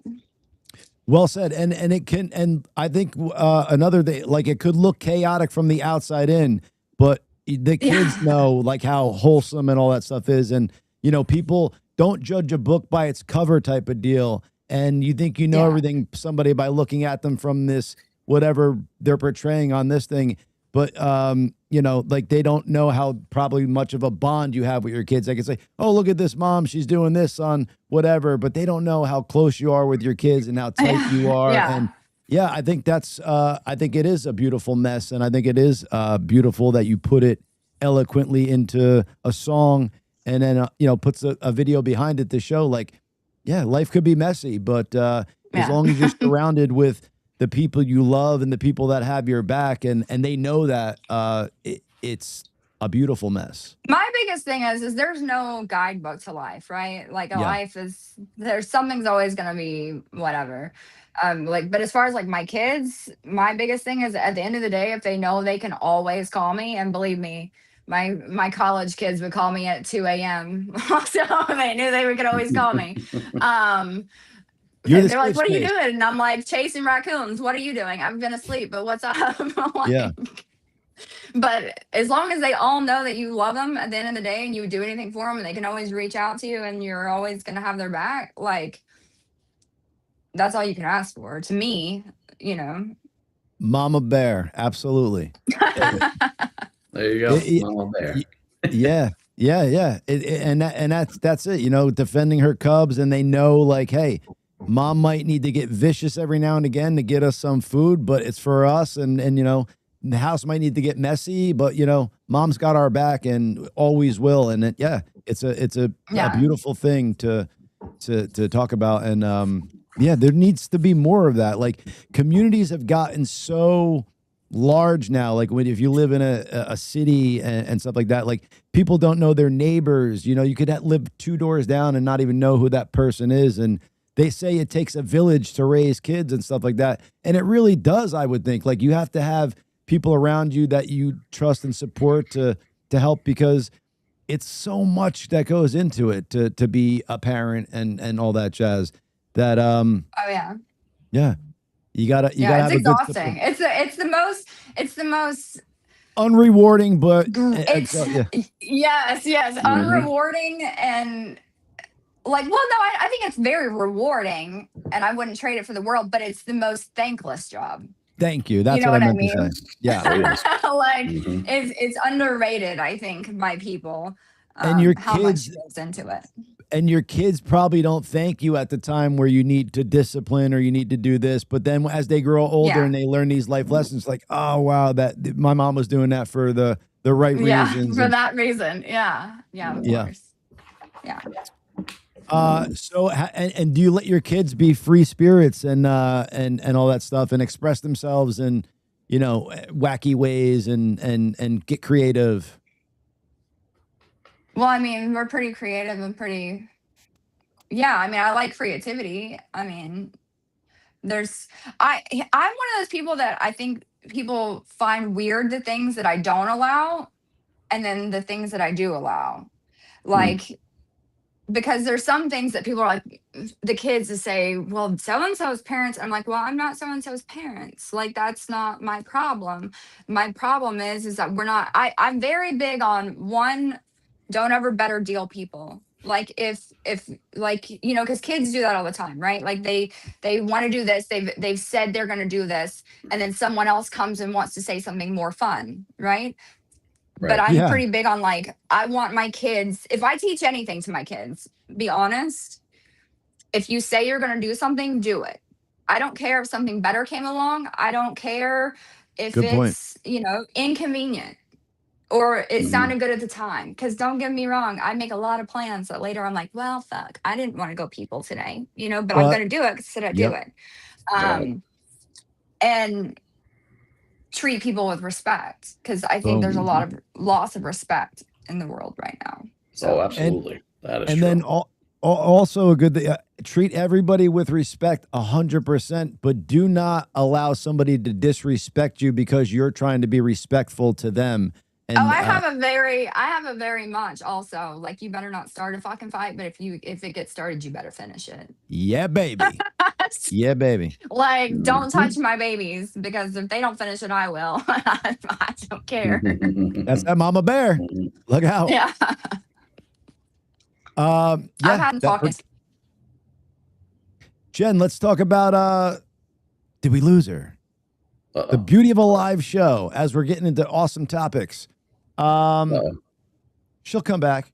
Well said. And it can, and I think another thing, like it could look chaotic from the outside in, but the kids know like how wholesome and all that stuff is. And, people don't judge a book by its cover type of deal. And you think everything, somebody by looking at them from this, whatever they're portraying on this thing. But, like they don't know how probably much of a bond you have with your kids. They can say, oh, look at this mom, she's doing this on whatever, but they don't know how close you are with your kids and how tight you are. Yeah. And yeah, I think I think it is a beautiful mess. And I think it is beautiful that you put it eloquently into a song and then, puts a video behind it to show like, yeah, life could be messy, but as long as you're surrounded with the people you love and the people that have your back, and they know that it's a beautiful mess. My biggest thing is there's no guidebook to life, right? Like life is, there's something's always gonna be whatever. But as far as like my kids, my biggest thing is at the end of the day, if they know they can always call me, and believe me, my college kids would call me at 2 a.m. So they knew they could always call me. They're like, what are you doing? And I'm like, chasing raccoons. What are you doing? I've been asleep, but what's up? Yeah. But as long as they all know that you love them at the end of the day, and you would do anything for them, and they can always reach out to you, and you're always going to have their back, like that's all you can ask for. To me, Mama Bear, absolutely. There you go, Mama Bear. Yeah. And that's it. Defending her cubs, and they know like, hey, mom might need to get vicious every now and again to get us some food, but it's for us. And the house might need to get messy, but mom's got our back and always will. And it's a beautiful thing to talk about. And there needs to be more of that. Like communities have gotten so large now. Like if you live in a city and stuff like that, like people don't know their neighbors. You could live 2 doors down and not even know who that person is. And they say it takes a village to raise kids and stuff like that. And it really does, I would think. Like you have to have people around you that you trust and support to help, because it's so much that goes into it to be a parent and all that jazz. That you gotta have it's exhausting. It's the most unrewarding, but yes, unrewarding, and like, well, no, I think it's very rewarding, and I wouldn't trade it for the world, but it's the most thankless job. Thank you. That's what I meant to say. Yeah. Like it's underrated, I think, by people. And your how kids much goes into it. And your kids probably don't thank you at the time where you need to discipline or you need to do this. But then as they grow older and they learn these life lessons, like, oh, wow, that my mom was doing that for the right reasons. For that reason. Yeah. Yeah. Of course. Yeah. So, and do you let your kids be free spirits and all that stuff and express themselves in, wacky ways and get creative? Well, I mean, we're pretty creative and pretty yeah, I mean, I like creativity. I mean, there's I'm one of those people that I think people find weird the things that I don't allow, and then the things that I do allow. Like, because there's some things that people are like, the kids to say, well, so and so's parents. I'm like, well, I'm not so and so's parents. Like, that's not my problem. My problem is that we're not. I'm very big on one, don't ever better deal people. Like, if like, you know, because kids do that all the time, right? Like, they want to do this. They've said they're going to do this, and then someone else comes and wants to say something more fun, right? But Right. I'm Yeah. pretty big on, like, I want my kids, if I teach anything to my kids, be honest, if you say you're going to do something, do it. I don't care if something better came along. I don't care if Good point. it's, you know, inconvenient or it sounded good at the time. Because don't get me wrong, I make a lot of plans that later I'm like, well, fuck, I didn't want to go people today, you know, but I'm But going to do it because I said I'd do yep. it. And treat people with respect, because I think there's a lot of loss of respect in the world right now. So Oh, absolutely. That is And true. then also a good thing, treat everybody with respect 100%, but do not allow somebody to disrespect you because you're trying to be respectful to them. And I have a very much also, like, you better not start a fucking fight, but if it gets started, you better finish it. yeah, baby. Yeah, baby. Like, don't touch my babies, because if they don't finish it, I will. I don't care. That's that mama bear. Look out. Yeah. Yeah. I've had talking. Jen, let's talk about did we lose her? The beauty of a live show as we're getting into awesome topics. She'll come back.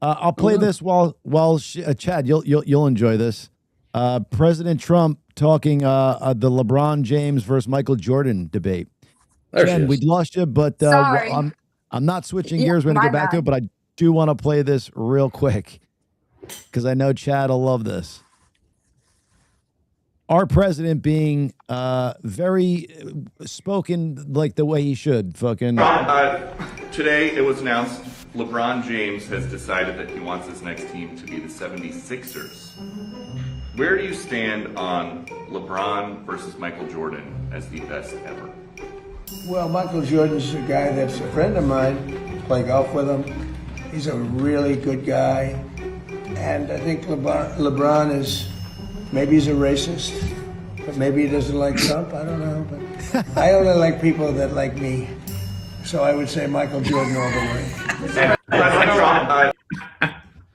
I'll play this while Chad, you'll enjoy this. President Trump talking the LeBron James versus Michael Jordan debate. Jen, we lost you, but Sorry. I'm not switching gears. We're gonna go back to it, but I do want to play this real quick because I know Chad will love this. Our president being very spoken like the way he should. Fucking. Today it was announced LeBron James has decided that he wants his next team to be the 76ers. Where do you stand on LeBron versus Michael Jordan as the best ever? Well, Michael Jordan's a guy that's a friend of mine. Play golf with him. He's a really good guy. And I think LeBron is, maybe he's a racist, but maybe he doesn't like Trump. I don't know. But I only like people that like me. So I would say Michael Jordan all the way.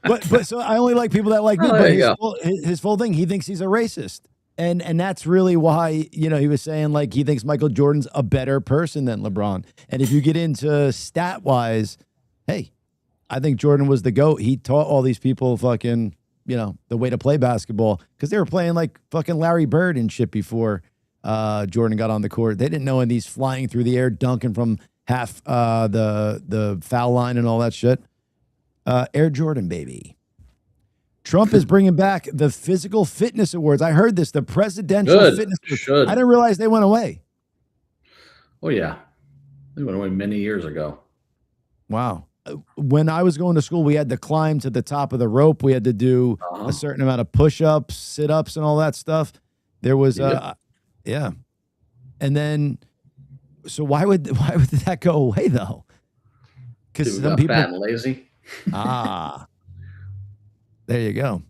But so I only like people that like me. But his full thing, he thinks he's a racist. And that's really why, you know, he was saying like he thinks Michael Jordan's a better person than LeBron. And if you get into stat wise, hey, I think Jordan was the GOAT. He taught all these people fucking, you know, the way to play basketball because they were playing like fucking Larry Bird and shit before Jordan got on the court. They didn't know, and he's flying through the air, dunking from half the foul line and all that shit. Air Jordan, baby. Trump is bringing back the Physical Fitness Awards. I heard this, the Presidential Fitness Awards. I didn't realize they went away. Oh, yeah. They went away many years ago. Wow. When I was going to school, we had to climb to the top of the rope. We had to do a certain amount of push-ups, sit-ups, and all that stuff. There was, yeah. And then, so why would that go away though? Because some people fat and lazy. There you go.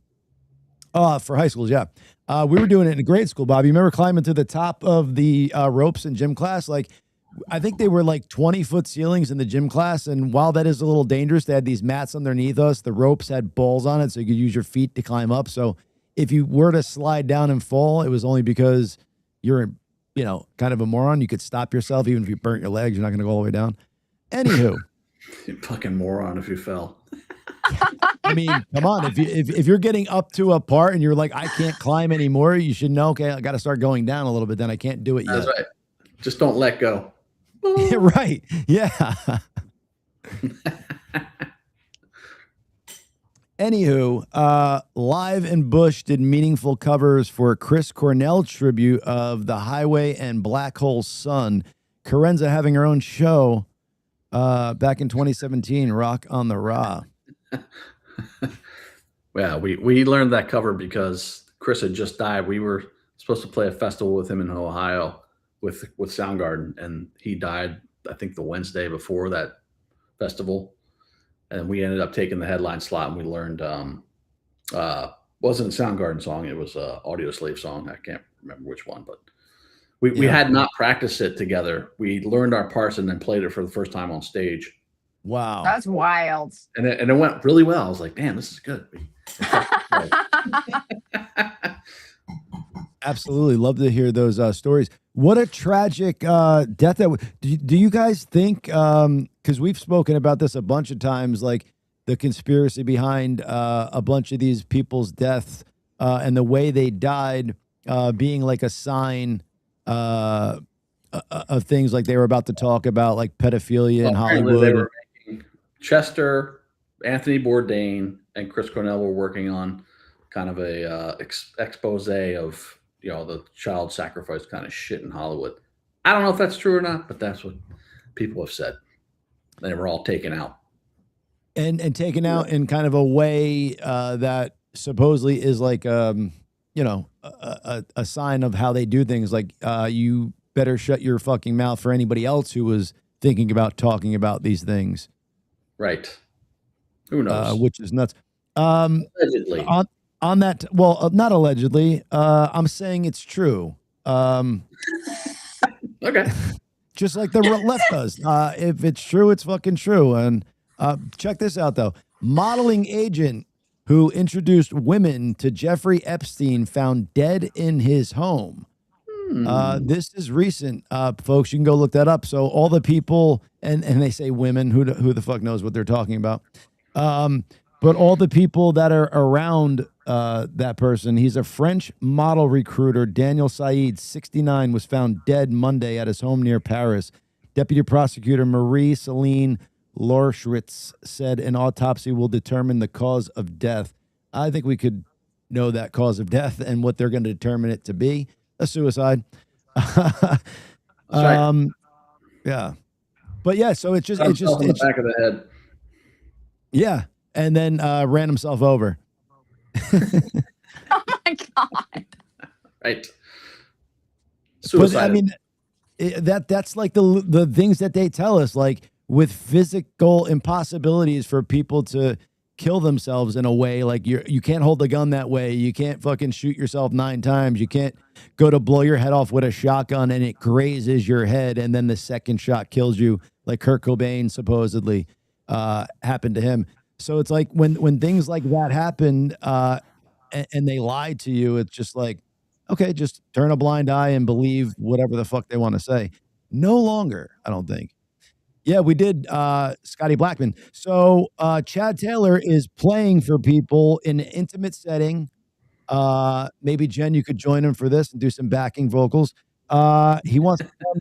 Oh, for high schools, yeah. We were doing it in grade school, Bob. You remember climbing to the top of the ropes in gym class? Like, I think they were like 20-foot ceilings in the gym class. And while that is a little dangerous, they had these mats underneath us. The ropes had balls on it, so you could use your feet to climb up. So if you were to slide down and fall, it was only because you're, you know, kind of a moron. You could stop yourself. Even if you burnt your legs, you're not going to go all the way down. Anywho. You fucking moron if you fell. I mean, come on. If you're getting up to a part and you're like, I can't climb anymore, you should know, okay, I got to start going down a little bit. Then I can't do it yet. That's right. Just don't let go. Right. Yeah. Anywho, Live and Bush did meaningful covers for Chris Cornell tribute of The Highway and Black Hole Sun. Carenza having her own show back in 2017, Rock on the Raw. Yeah, we learned that cover because Chris had just died. We were supposed to play a festival with him in Ohio with Soundgarden, and he died, I think, the Wednesday before that festival. And we ended up taking the headline slot, and we learned wasn't a Soundgarden song, it was a Audio Slave song. I can't remember which one, but we had not practiced it together. We learned our parts and then played it for the first time on stage. Wow. That's wild. And it went really well. I was like, damn, this is good. Absolutely. Love to hear those stories. What a tragic death. Do you guys think, because we've spoken about this a bunch of times, like the conspiracy behind a bunch of these people's deaths and the way they died being like a sign of things like they were about to talk about, like pedophilia in Hollywood. They were making Chester, Anthony Bourdain, and Chris Cornell were working on kind of a expose of the child sacrifice kind of shit in Hollywood. I don't know if that's true or not, but that's what people have said. They were all taken out. And taken out in kind of a way that supposedly is like a sign of how they do things. Like you better shut your fucking mouth for anybody else who was thinking about talking about these things. Right. Who knows? Which is nuts. Allegedly. On that, well, not allegedly. I'm saying it's true. Okay. Just like the left does. If it's true, it's fucking true. And check this out, though. Modeling agent who introduced women to Jeffrey Epstein found dead in his home. This is recent, folks. You can go look that up. So all the people, and they say women, who the fuck knows what they're talking about. But all the people that are around that person, he's a French model recruiter. Daniel Said, 69, was found dead Monday at his home near Paris. Deputy prosecutor Marie-Céline Lorschwitz said an autopsy will determine the cause of death. I think we could know that cause of death and what they're going to determine it to be. A suicide. That's right. Yeah. But yeah, so it's just in the back of the head. Yeah. And then ran himself over. Oh my God. Right. Suicide. But I mean, that's like the things that they tell us, like with physical impossibilities for people to kill themselves in a way, like you can't hold the gun that way. You can't fucking shoot yourself 9 times. You can't go to blow your head off with a shotgun and it grazes your head and then the second shot kills you, like Kurt Cobain supposedly happened to him. So it's like when things like that happen and they lie to you, it's just like, okay, just turn a blind eye and believe whatever the fuck they want to say. No longer, I don't think. Yeah, we did Scotty Blackman. So Chad Taylor is playing for people in an intimate setting. Maybe Jen, you could join him for this and do some backing vocals. He wants to come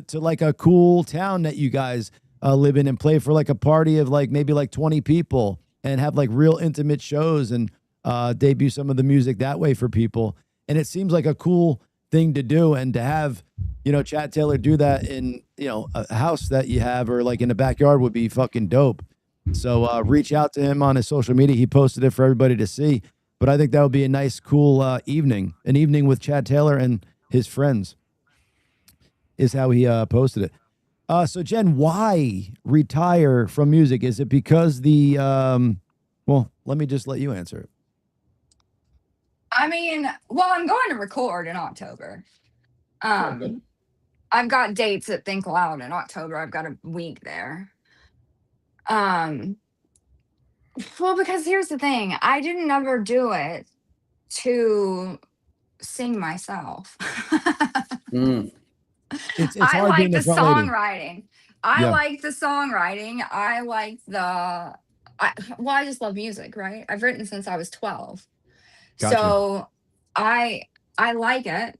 to like a cool town that you guys live in and play for like a party of like maybe like 20 people and have like real intimate shows and debut some of the music that way for people. And it seems like a cool thing to do, and to have, Chad Taylor do that in, a house that you have or like in the backyard would be fucking dope. So reach out to him on his social media. He posted it for everybody to see. But I think that would be a nice, cool evening. An evening with Chad Taylor and his friends is how he posted it. So Jen, why retire from music? Is it because well, let me just let you answer it. I mean, well, I'm going to record in October. I've got dates at Think Loud in October. I've got a week there. Well, because here's the thing. I didn't ever do it to sing myself. It's I hard like being the the front lady. songwriting. I Yeah. like the songwriting. I like I just love music, right? I've written since I was 12. Gotcha. So I like it.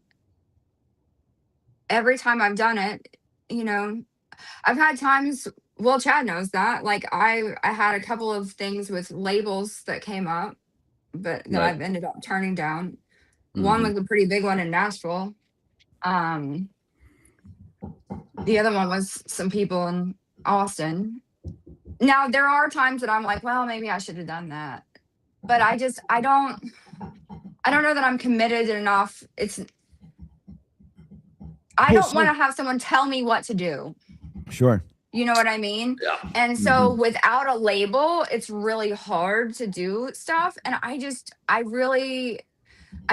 Every time I've done it, I've had times, well, Chad knows that. Like I had a couple of things with labels that came up, but that Right. I've ended up turning down. Mhm. One was a pretty big one in Nashville. The other one was some people in Austin. Now there are times that I'm like, well, maybe I should have done that. but I don't know that I'm committed enough. I don't want to have someone tell me what to do. Sure. You know what I mean? Yeah. And so without a label, it's really hard to do stuff. And I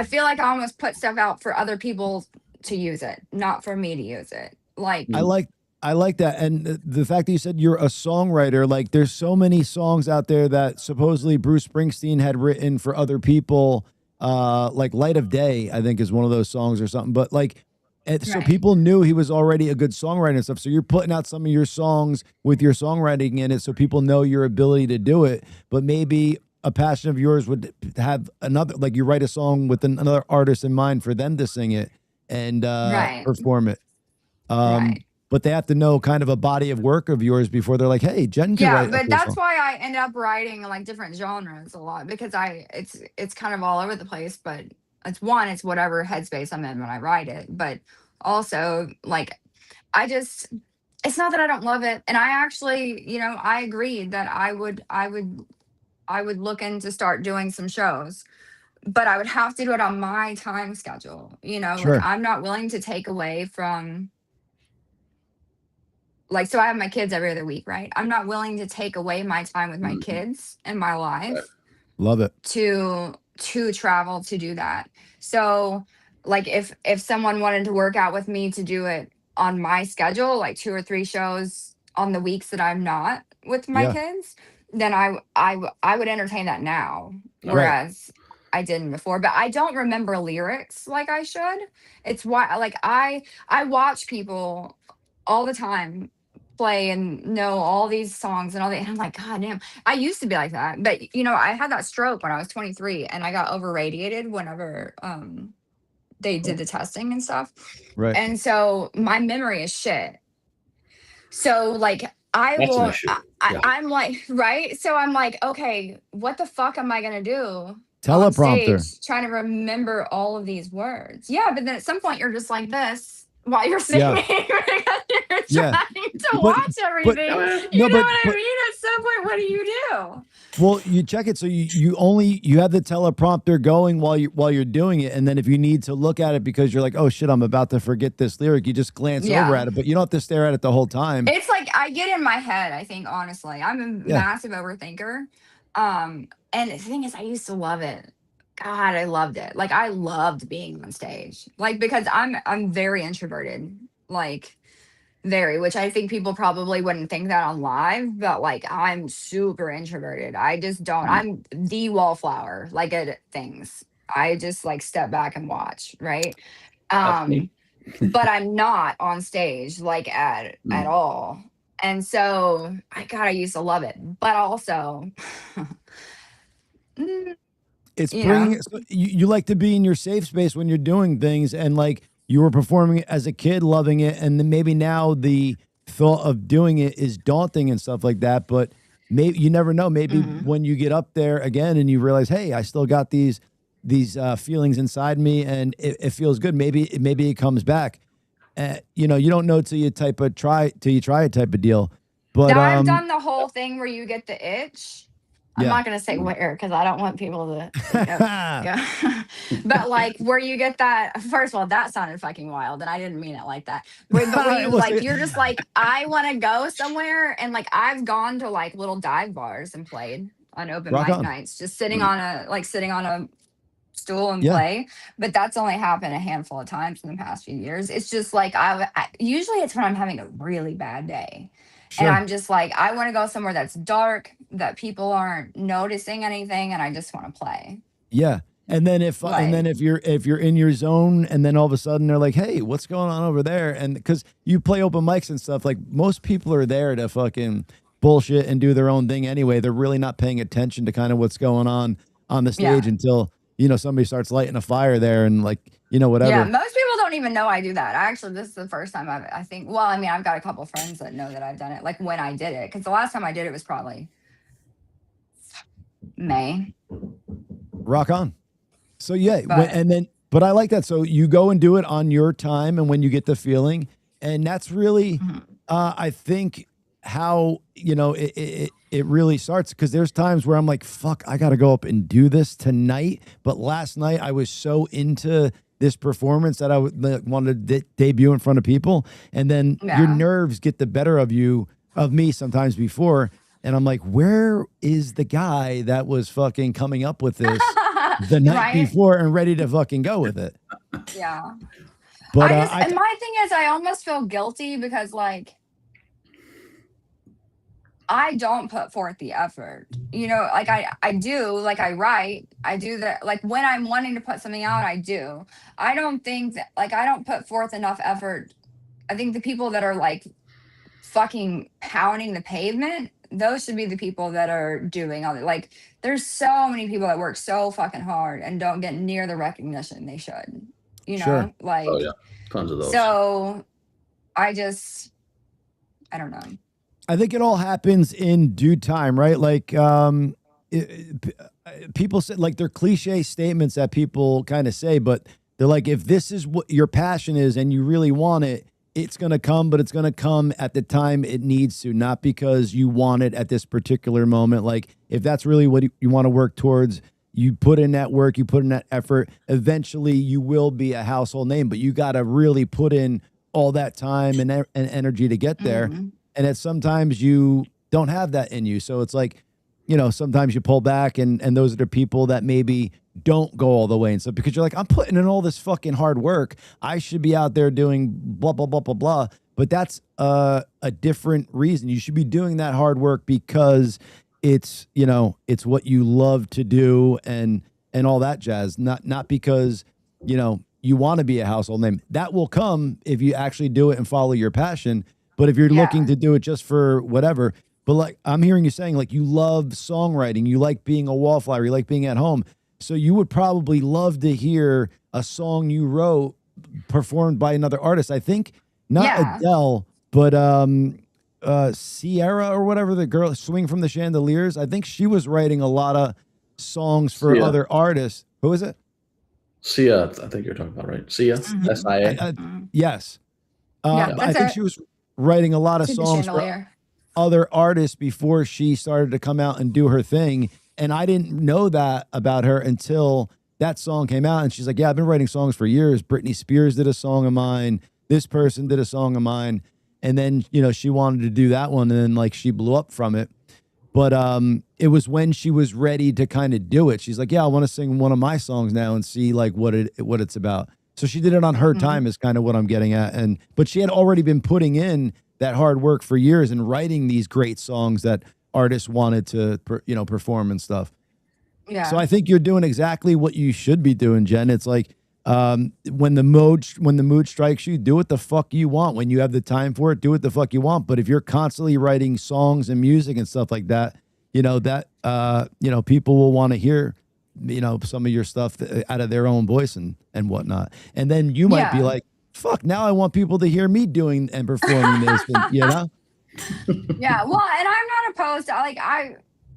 feel like I almost put stuff out for other people to use it, not for me to use it. Like I like that. And the fact that you said you're a songwriter, like there's so many songs out there that supposedly Bruce Springsteen had written for other people. Like Light of Day, I think is one of those songs or something. But like, so people knew he was already a good songwriter and stuff. So you're putting out some of your songs with your songwriting in it, so people know your ability to do it. But maybe a passion of yours would have another, like you write a song with another artist in mind for them to sing it and perform it. But they have to know kind of a body of work of yours before they're like, hey, Jen can write. Yeah, but that's why I end up writing like different genres a lot, because it's kind of all over the place. But it's whatever headspace I'm in when I write it. But also, like, it's not that I don't love it. And I actually, I agreed that I would look into start doing some shows, but I would have to do it on my time schedule. Sure. Like I'm not willing to take away from, like, so I have my kids every other week, right? I'm not willing to take away my time with my kids and my life. Love it. To travel to do that. So like if someone wanted to work out with me to do it on my schedule, like 2 or 3 shows on the weeks that I'm not with my kids, then I would entertain that now. Whereas I didn't before. But I don't remember lyrics like I should. It's why, like, I watch people all the time play and know all these songs and all that. And I'm like, God damn, I used to be like that. But I had that stroke when I was 23 and I got over radiated whenever they did the testing and stuff. Right. And so my memory is shit. So like I'm like, right. So I'm like, okay, what the fuck am I gonna do? Teleprompter. Trying to remember all of these words. Yeah, but then at some point you're just like this while you're singing. You're trying to watch everything. You know what I mean? At some point, what do you do? Well, you check it so you have the teleprompter going while you're doing it, and then if you need to look at it because you're like, oh shit, I'm about to forget this lyric, you just glance over at it, but you don't have to stare at it the whole time. It's like I get in my head, I think, honestly. I'm a massive overthinker. And the thing is, I used to love it. God, I loved it. Like I loved being on stage. Like because I'm very introverted. Like very, which I think people probably wouldn't think that on live, but like I'm super introverted. I just don't. I'm the wallflower, like at things. I just like step back and watch, right? But I'm not on stage like at all. And so I used to love it, but also it's bringing you like to be in your safe space when you're doing things, and like you were performing it as a kid, loving it, and then maybe now the thought of doing it is daunting and stuff like that. But maybe you never know. Maybe when you get up there again and you realize, hey, I still got these feelings inside me, and it feels good. Maybe it comes back. You don't know till you try it type of deal. But now I've done the whole thing where you get the itch. I'm not going to say where because I don't want people to but like where you get that, first of all, that sounded fucking wild and I didn't mean it like that. But where you like, you're just like, I want to go somewhere, and like I've gone to like little dive bars and played on open mic nights, just sitting on a stool and play. But that's only happened a handful of times in the past few years. It's just like I usually it's when I'm having a really bad day. Sure. And I'm just like, I want to go somewhere that's dark, that people aren't noticing anything, and I just want to play. Yeah. And then if you're in your zone, and then all of a sudden they're like, hey, what's going on over there? And because you play open mics and stuff, like most people are there to fucking bullshit and do their own thing anyway. They're really not paying attention to kind of what's going on the stage until somebody starts lighting a fire there and like, whatever. Yeah, most people don't even know I do that. This is the first time I've got a couple friends that know that I've done it, like when I did it. Because the last time I did it was probably May. Rock on. So yeah, but I like that. So you go and do it on your time and when you get the feeling. And that's really, I think how, you know, it really starts, because there's times where I'm like, fuck, I got to go up and do this tonight. But last night I was so into this performance that I wanted to debut in front of people. And then your nerves get the better of me sometimes before. And I'm like, where is the guy that was fucking coming up with this the night before and ready to fucking go with it? Yeah. But and my thing is, I almost feel guilty because, like, I don't put forth the effort, you know, like I do, like I write, I do that. Like when I'm wanting to put something out, I do. I don't think that, like, I don't put forth enough effort. I think the people that are like fucking pounding the pavement, those should be the people that are doing all the, like, there's so many people that work so fucking hard and don't get near the recognition they should, you know, like, oh yeah, tons of those. So I don't know. I think it all happens in due time, right? Like, people say, like, they're cliche statements that people kind of say, but they're like, if this is what your passion is and you really want it, it's going to come, but it's going to come at the time it needs to, not because you want it at this particular moment. Like, if that's really what you want to work towards, you put in that work, you put in that effort, eventually you will be a household name, but you got to really put in all that time and energy to get there. And that sometimes you don't have that in you. So it's like, you know, sometimes you pull back, and those are the people that maybe don't go all the way and stuff, because you're like, I'm putting in all this fucking hard work. I should be out there doing blah, blah, blah, blah, blah. But that's a different reason. You should be doing that hard work because it's, you know, it's what you love to do and all that jazz. Not because, you know, you want to be a household name. That will come if you actually do it and follow your passion. But if you're looking to do it just for whatever, but like I'm hearing you saying, like, you love songwriting, you like being a wallflower, you like being at home. So you would probably love to hear a song you wrote performed by another artist. I think not Adele, but Sierra or whatever, the girl, Swing from the Chandeliers. I think she was writing a lot of songs for other artists. Who is it? Sia, I think you're talking about, right? Sia, S-I-A. Yes. I think she was writing a lot of songs for other artists before she started to come out and do her thing. And I didn't know that about her until that song came out. And she's like, yeah, I've been writing songs for years. Britney Spears did a song of mine. This person did a song of mine. And then, you know, she wanted to do that one. And then, like, she blew up from it. But it was when she was ready to kind of do it. She's like, yeah, I want to sing one of my songs now and see, like, what it's about. So she did it on her time is kind of what I'm getting at. But she had already been putting in that hard work for years and writing these great songs that artists wanted to, you know, perform and stuff. Yeah. So I think you're doing exactly what you should be doing, Jen. It's like, when the mood strikes you, do what the fuck you want. When you have the time for it, do what the fuck you want. But if you're constantly writing songs and music and stuff like that, you know, people will want to hear, you know, some of your stuff out of their own voice and whatnot. And then you might be like, fuck, now I want people to hear me doing and performing this, and, you know? Yeah, well, and I'm not opposed to, like,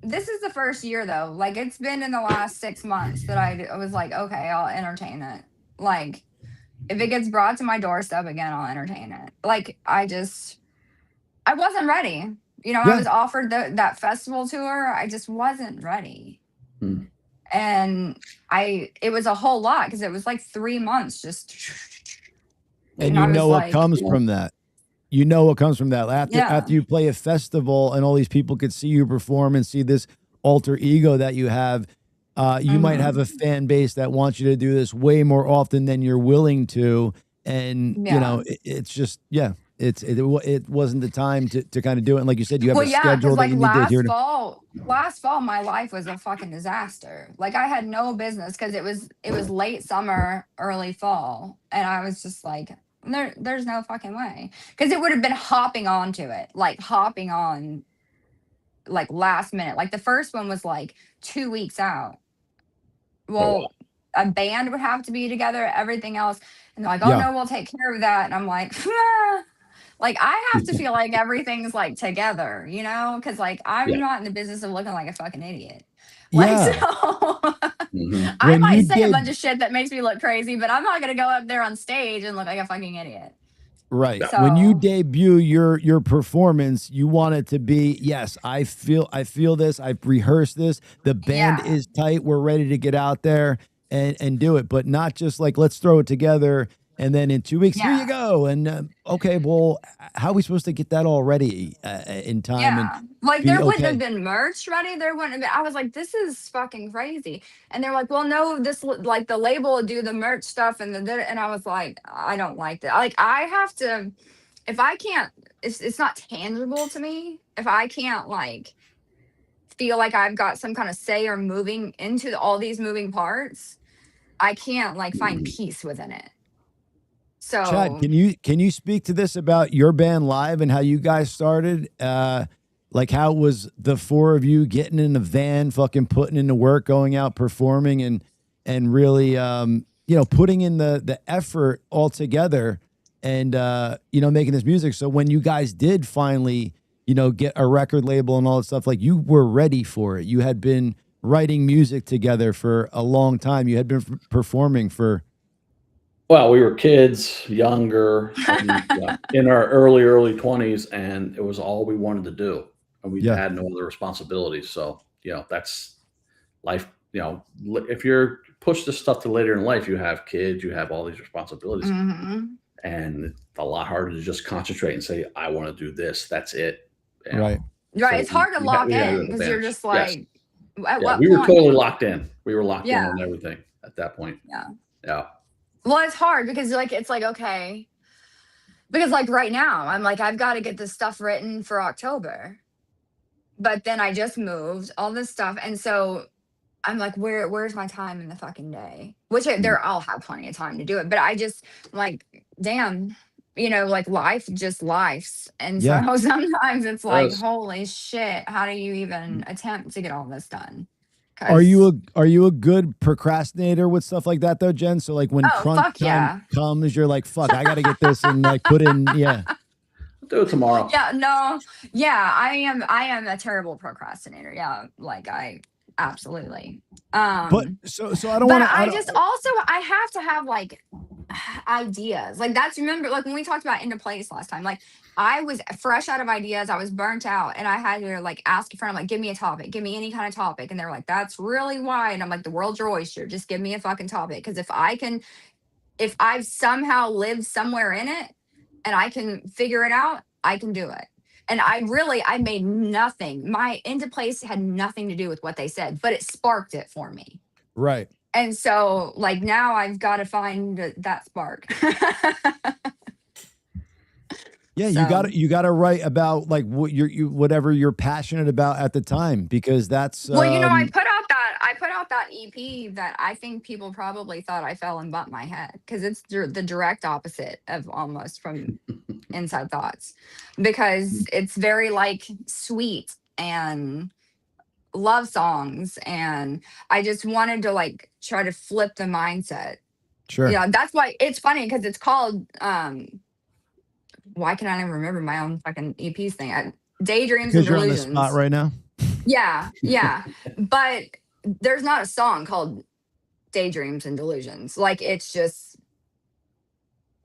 this is the first year though. Like, it's been in the last 6 months that I was like, okay, I'll entertain it. Like, if it gets brought to my doorstep again, I'll entertain it. Like, I wasn't ready. You know, I was offered that festival tour. I just wasn't ready. And it was a whole lot because it was like 3 months just. And you know what comes from that. You know what comes from that. After you play a festival and all these people could see you perform and see this alter ego that you have, you might have a fan base that wants you to do this way more often than you're willing to. And, you know, it's just, it wasn't the time to kind of do it. And like you said, you have a schedule that you need to adhere to. Last fall, my life was a fucking disaster. Like, I had no business because it was late summer, early fall. And I was just like, there's no fucking way. Because it would have been hopping onto it, like hopping on, like, last minute. Like, the first one was like 2 weeks out. Well, a band would have to be together, everything else. And they're like, oh no, we'll take care of that. And I'm like, like, I have to feel like everything's like together, you know? Because, like, I'm not in the business of looking like a fucking idiot. Like, so I might say a bunch of shit that makes me look crazy, but I'm not going to go up there on stage and look like a fucking idiot. Right. Yeah. When you So debut your performance, you want it to be, yes, I feel this, I've rehearsed this, the band yeah, is tight, we're ready to get out there and do it, but not just like let's throw it together and then in 2 weeks here you yeah. go. And okay, well, how are we supposed to get that all ready in time and Yeah, like be there wouldn't have okay? been merch ready. There wouldn't have been. I was like, this is fucking crazy. And they're like, well, no, like the label will do the merch stuff and I was like, I don't like that. Like I have to, if I can't, it's not tangible to me. If I can't like feel like I've got some kind of say or moving into all these moving parts, I can't like find peace within it. Chad, So can you speak to this about your band live and how you guys started? Like how it was the four of you getting in the van, fucking putting in the work, going out performing and really putting in the effort all together and making this music. So when you guys did finally, get a record label and all that stuff, like you were ready for it. You had been writing music together for a long time. You had been performing for Well, we were kids, younger, in our early 20s, and it was all we wanted to do. And we yeah. had no other responsibilities. So, that's life. If you're push this stuff to later in life, you have kids, you have all these responsibilities. mhm. And it's a lot harder to just concentrate and say, I want to do this. That's it. Right. Right, So it's hard to lock we had in an because you're advantage. just Yes. like, at Yeah, what we were point? totally locked in. We were locked in Yeah, on everything at that point. yeah. Yeah. Well, it's hard because like it's like okay, because like right now I'm like I've got to get this stuff written for October, but then I just moved all this stuff, and so I'm like, where's my time in the fucking day? Which I'll have plenty of time to do it, but I just like, damn, like life just lifes, and so Yeah. sometimes it's like, Does. holy shit, how do you even attempt to get all this done? Are Because you a good procrastinator with stuff like that though, Jen? So like when oh crunch fuck time yeah. comes, you're like, fuck, I gotta get this and like put in, yeah. I'll do it tomorrow. Yeah, no, yeah, I am a terrible procrastinator. Yeah, like I absolutely. But so I don't But wanna I just also I have to have like ideas. Like that's remember like when we talked about into place last time, like I was fresh out of ideas, I was burnt out, and I had to like ask a friend, I'm like, give me a topic, give me any kind of topic. And they're like, that's really wide. And I'm like, the world's your oyster. Just give me a fucking topic. Because if I've somehow lived somewhere in it and I can figure it out, I can do it. And I made nothing. My into place had nothing to do with what they said, but it sparked it for me. right. And so like now I've got to find that spark. Yeah, So you gotta write about like what whatever you're passionate about at the time because that's well, I put out that EP that I think people probably thought I fell and bumped my head because it's the direct opposite of almost from Inside Thoughts because it's very like sweet and love songs and I just wanted to like try to flip the mindset. sure. Yeah, that's why it's funny because it's called why can I never remember my own fucking EPs thing? Daydreams and Because you're on the Delusions. spot right now. Yeah, yeah. But there's not a song called Daydreams and Delusions. Like it's just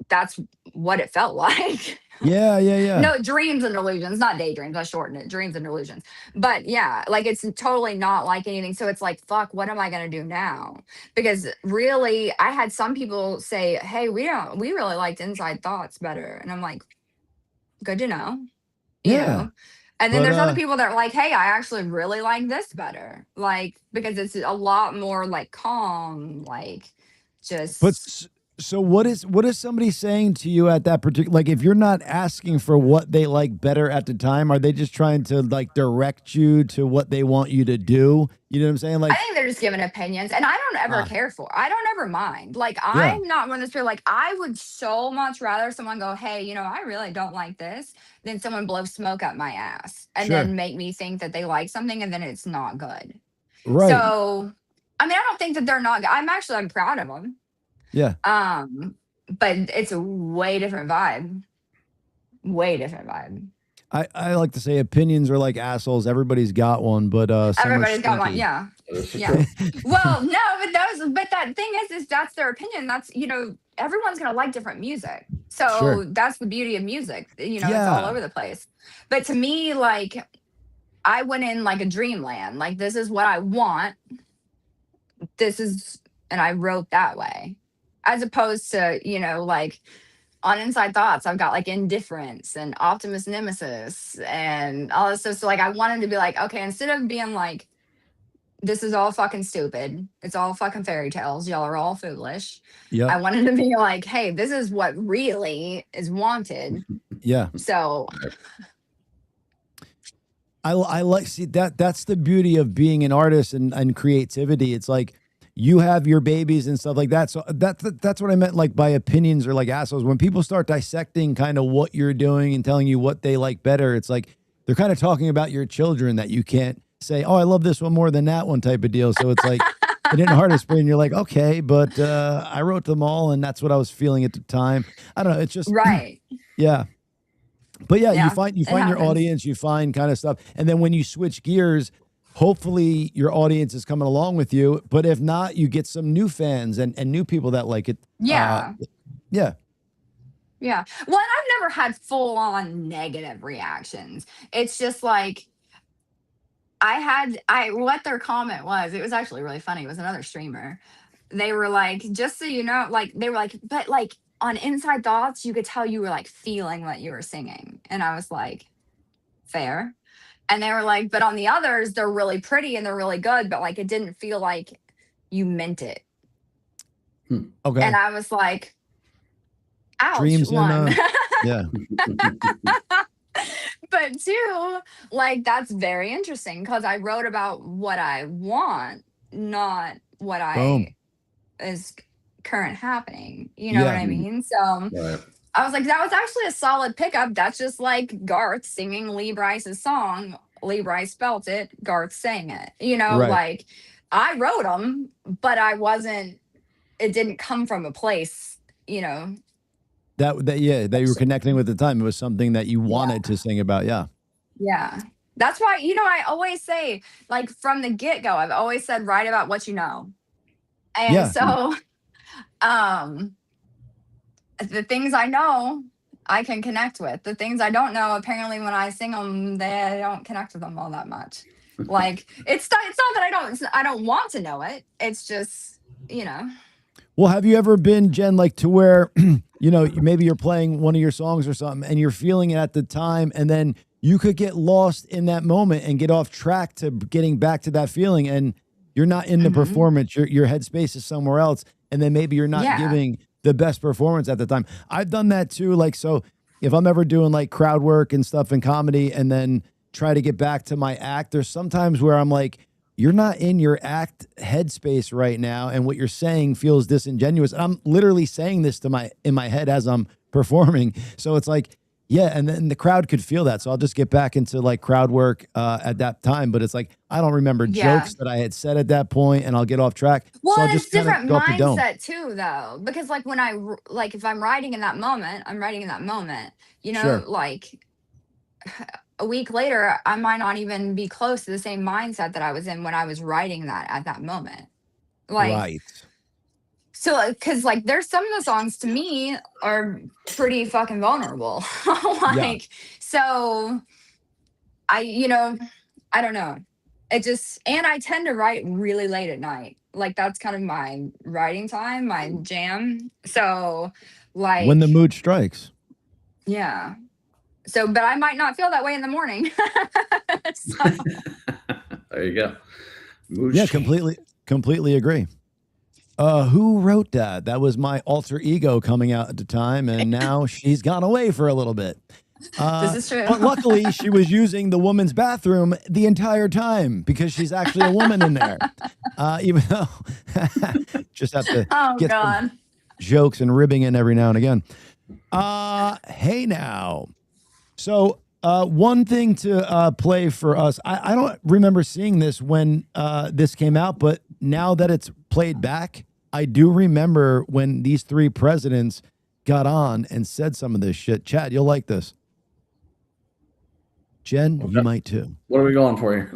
that's what it felt like. Yeah. No, dreams and delusions, not daydreams. I shortened it. Dreams and delusions. But yeah, like it's totally not like anything. So it's like, fuck, what am I gonna do now? Because really, I had some people say, hey, we really liked Inside Thoughts better. And I'm like, good to know. You Yeah. know. And then But there's other people that are like, hey, I actually really like this better. Like, because it's a lot more like calm, like just but so what is somebody saying to you at that particular like if you're not asking for what they like better at the time, are they just trying to like direct you to what they want you to do? You know what I'm saying? Like I think they're just giving opinions, and I don't ever care for. I don't ever mind. Like Yeah. I'm not one of those people. Like I would so much rather someone go, "Hey, I really don't like this," than someone blow smoke up my ass and Sure. then make me think that they like something and then it's not good. Right. So, I mean, I don't think that they're not. I'm proud of them. Yeah. But it's a way different vibe. Way different vibe. I like to say opinions are like assholes. Everybody's got one, but some are Everybody's got one. stinky. Yeah. Yeah. Well, no, but that thing is that's their opinion. That's, everyone's going to like different music. So Sure. that's the beauty of music. It's all Yeah. over the place. But to me, like, I went in like a dreamland. Like, this is what I want. And I wrote that way. As opposed to, like on Inside Thoughts, I've got like Indifference and Optimus Nemesis and all this stuff. So like I wanted to be like, okay, instead of being like, this is all fucking stupid, it's all fucking fairy tales, y'all are all foolish. Yep. I wanted to be like, hey, this is what really is wanted. Yeah. So I like, see, that's the beauty of being an artist and creativity. It's like you have your babies and stuff like that. So that's what I meant, like, by opinions or like assholes. When people start dissecting kind of what you're doing and telling you what they like better, it's like they're kind of talking about your children, that you can't say, oh, I love this one more than that one, type of deal. So it's like it didn't hurt us, and you're like, okay, but I wrote them all, and that's what I was feeling at the time. I don't know. It's just right. Yeah. But yeah, Yeah, you find your happens. audience, you find kind of stuff. And then when you switch gears, hopefully your audience is coming along with you. But if not, you get some new fans and new people that like it. Yeah. Yeah. Yeah. Well, and I've never had full on negative reactions. It's just like what their comment was, it was actually really funny. It was another streamer. They were like, just so you know, like, they were like, but like on Inside Thoughts, you could tell you were like feeling what you were singing. And I was like, fair. And they were like, but on the others, they're really pretty and they're really good, but like it didn't feel like you meant it. Okay. And I was like, ouch, Dreams one. and yeah. But two, like, that's very interesting because I wrote about what I want, not what Boom. is current happening. You know what Yeah. I mean? So Right. I was like, that was actually a solid pickup. That's just like Garth singing Lee Bryce's song. Lee Bryce spelt it, Garth sang it. Right. Like I wrote them, but it didn't come from a place, That you were connecting with at the time. It was something that you wanted to sing about. Yeah. Yeah. That's why, I always say, like, from the get-go, I've always said, write about what you know. And Yeah. so, the things I know, I can connect with. The things I don't know, apparently when I sing them, they don't connect with them all that much. Like, it's not that I don't want to know it. It's just, Well, have you ever been, Jen, like, to where, maybe you're playing one of your songs or something and you're feeling it at the time, and then you could get lost in that moment and get off track to getting back to that feeling, and you're not in the performance, your headspace is somewhere else, and then maybe you're not giving the best performance at the time. I've done that too. Like, so if I'm ever doing like crowd work and stuff in comedy and then try to get back to my act, there's sometimes where I'm like, you're not in your act headspace right now, and what you're saying feels disingenuous. I'm literally saying this in my head as I'm performing. So it's like, yeah, and then the crowd could feel that. So I'll just get back into like crowd work at that time. But it's like, I don't remember jokes that I had said at that point, and I'll get off track. Well, so I'll it's just kinda different go up the dome. mindset too, though, because like when if I'm writing in that moment, I'm writing in that moment. Sure. Like a week later, I might not even be close to the same mindset that I was in when I was writing that at that moment. Like, Right. so, because like there's some of the songs to me are pretty fucking vulnerable. Like, so I don't know. It just, and I tend to write really late at night. Like, that's kind of my writing time, my jam. So, like, When the mood strikes. yeah. So, but I might not feel that way in the morning. So, There you go. Mood Yeah, swings. completely agree. Who wrote that? That was my alter ego coming out at the time, and now she's gone away for a little bit. this is true. But luckily, she was using the woman's bathroom the entire time because she's actually a woman in there. Even though just have to Oh, get God. some jokes and ribbing in every now and again. Hey now. So one thing to play for us, I don't remember seeing this when this came out, but now that it's played back, I do remember when these three presidents got on and said some of this shit. Chad, you'll like this. Jen, you might too. What are we going for here?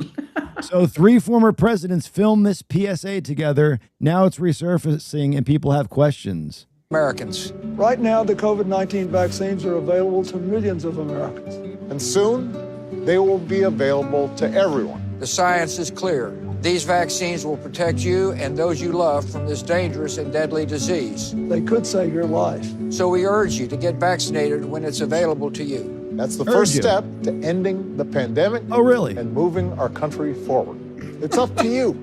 So 3 former presidents filmed this PSA together. Now it's resurfacing and people have questions. Americans. Right now, the COVID-19 vaccines are available to millions of Americans. And soon, they will be available to everyone. The science is clear. These vaccines will protect you and those you love from this dangerous and deadly disease. They could save your life. So we urge you to get vaccinated when it's available to you. That's the first step to ending the pandemic. Oh, really? And moving our country forward. It's up to you.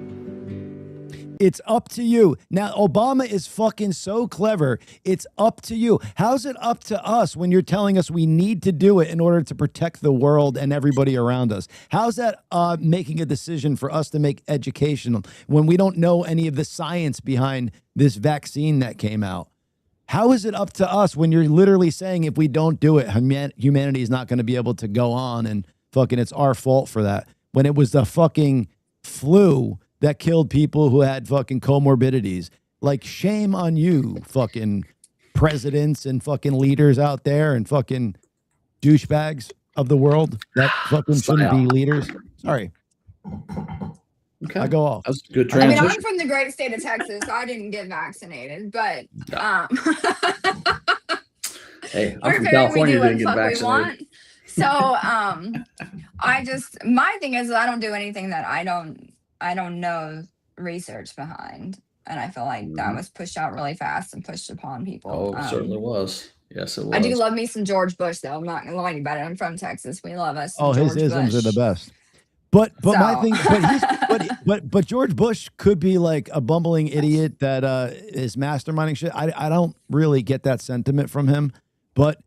It's up to you. Now, Obama is fucking so clever. It's up to you. How's it up to us when you're telling us we need to do it in order to protect the world and everybody around us? How's that making a decision for us to make educational when we don't know any of the science behind this vaccine that came out? How is it up to us when you're literally saying if we don't do it, humanity is not going to be able to go on and fucking it's our fault for that? When it was the fucking flu that killed people who had fucking comorbidities. Like, shame on you, fucking presidents and fucking leaders out there and fucking douchebags of the world that fucking shouldn't be leaders. Sorry. Okay. I go off. That's a good I mean, transition. I'm from the great state of Texas. So I didn't get vaccinated, but Hey, I'm we're from very- California, we do didn't get what the fuck we vaccinated. want. So my thing is I don't do anything that I don't know research behind. And I feel like that was pushed out really fast and pushed upon people. Oh, it certainly was. Yes, it was. I do love me some George Bush, though. I'm not gonna lie about it. I'm from Texas. We love us. Some Oh, his George isms Bush. are the best. But my So- thing, but George Bush could be like a bumbling idiot that is masterminding shit. I don't really get that sentiment from him, but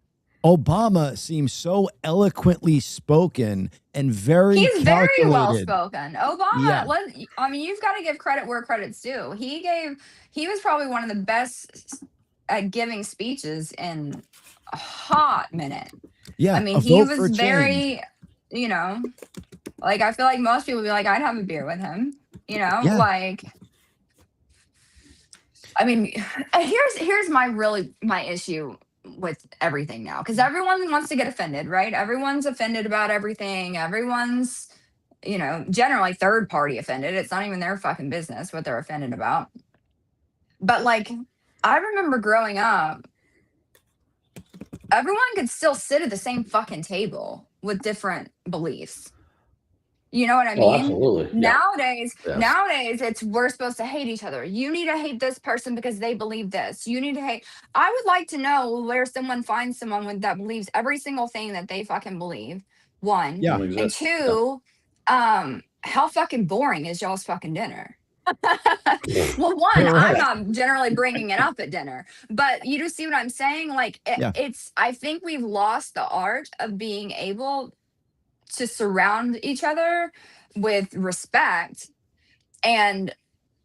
Obama seems so eloquently spoken and very He's very well calculated. spoken. Obama, Yeah. I mean, you've got to give credit where credit's due. He was probably one of the best at giving speeches in a hot minute. Yeah, I mean, a he vote for was very, change. like, I feel like most people would be like, I'd have a beer with him, Yeah. like, I mean, here's my issue with everything now, because everyone wants to get offended, right? Everyone's offended about everything. Everyone's, generally third party offended. It's not even their fucking business what they're offended about. But like, I remember growing up, everyone could still sit at the same fucking table with different beliefs. You know what I mean? Oh, absolutely. Yeah. Nowadays, it's we're supposed to hate each other. You need to hate this person because they believe this. You need to hate. I would like to know where someone finds someone that believes every single thing that they fucking believe. One. Yeah. And two, how fucking boring is y'all's fucking dinner? Well, one, I'm not generally bringing it up at dinner, but you do see what I'm saying? Like, it's, I think we've lost the art of being able to surround each other with respect. And,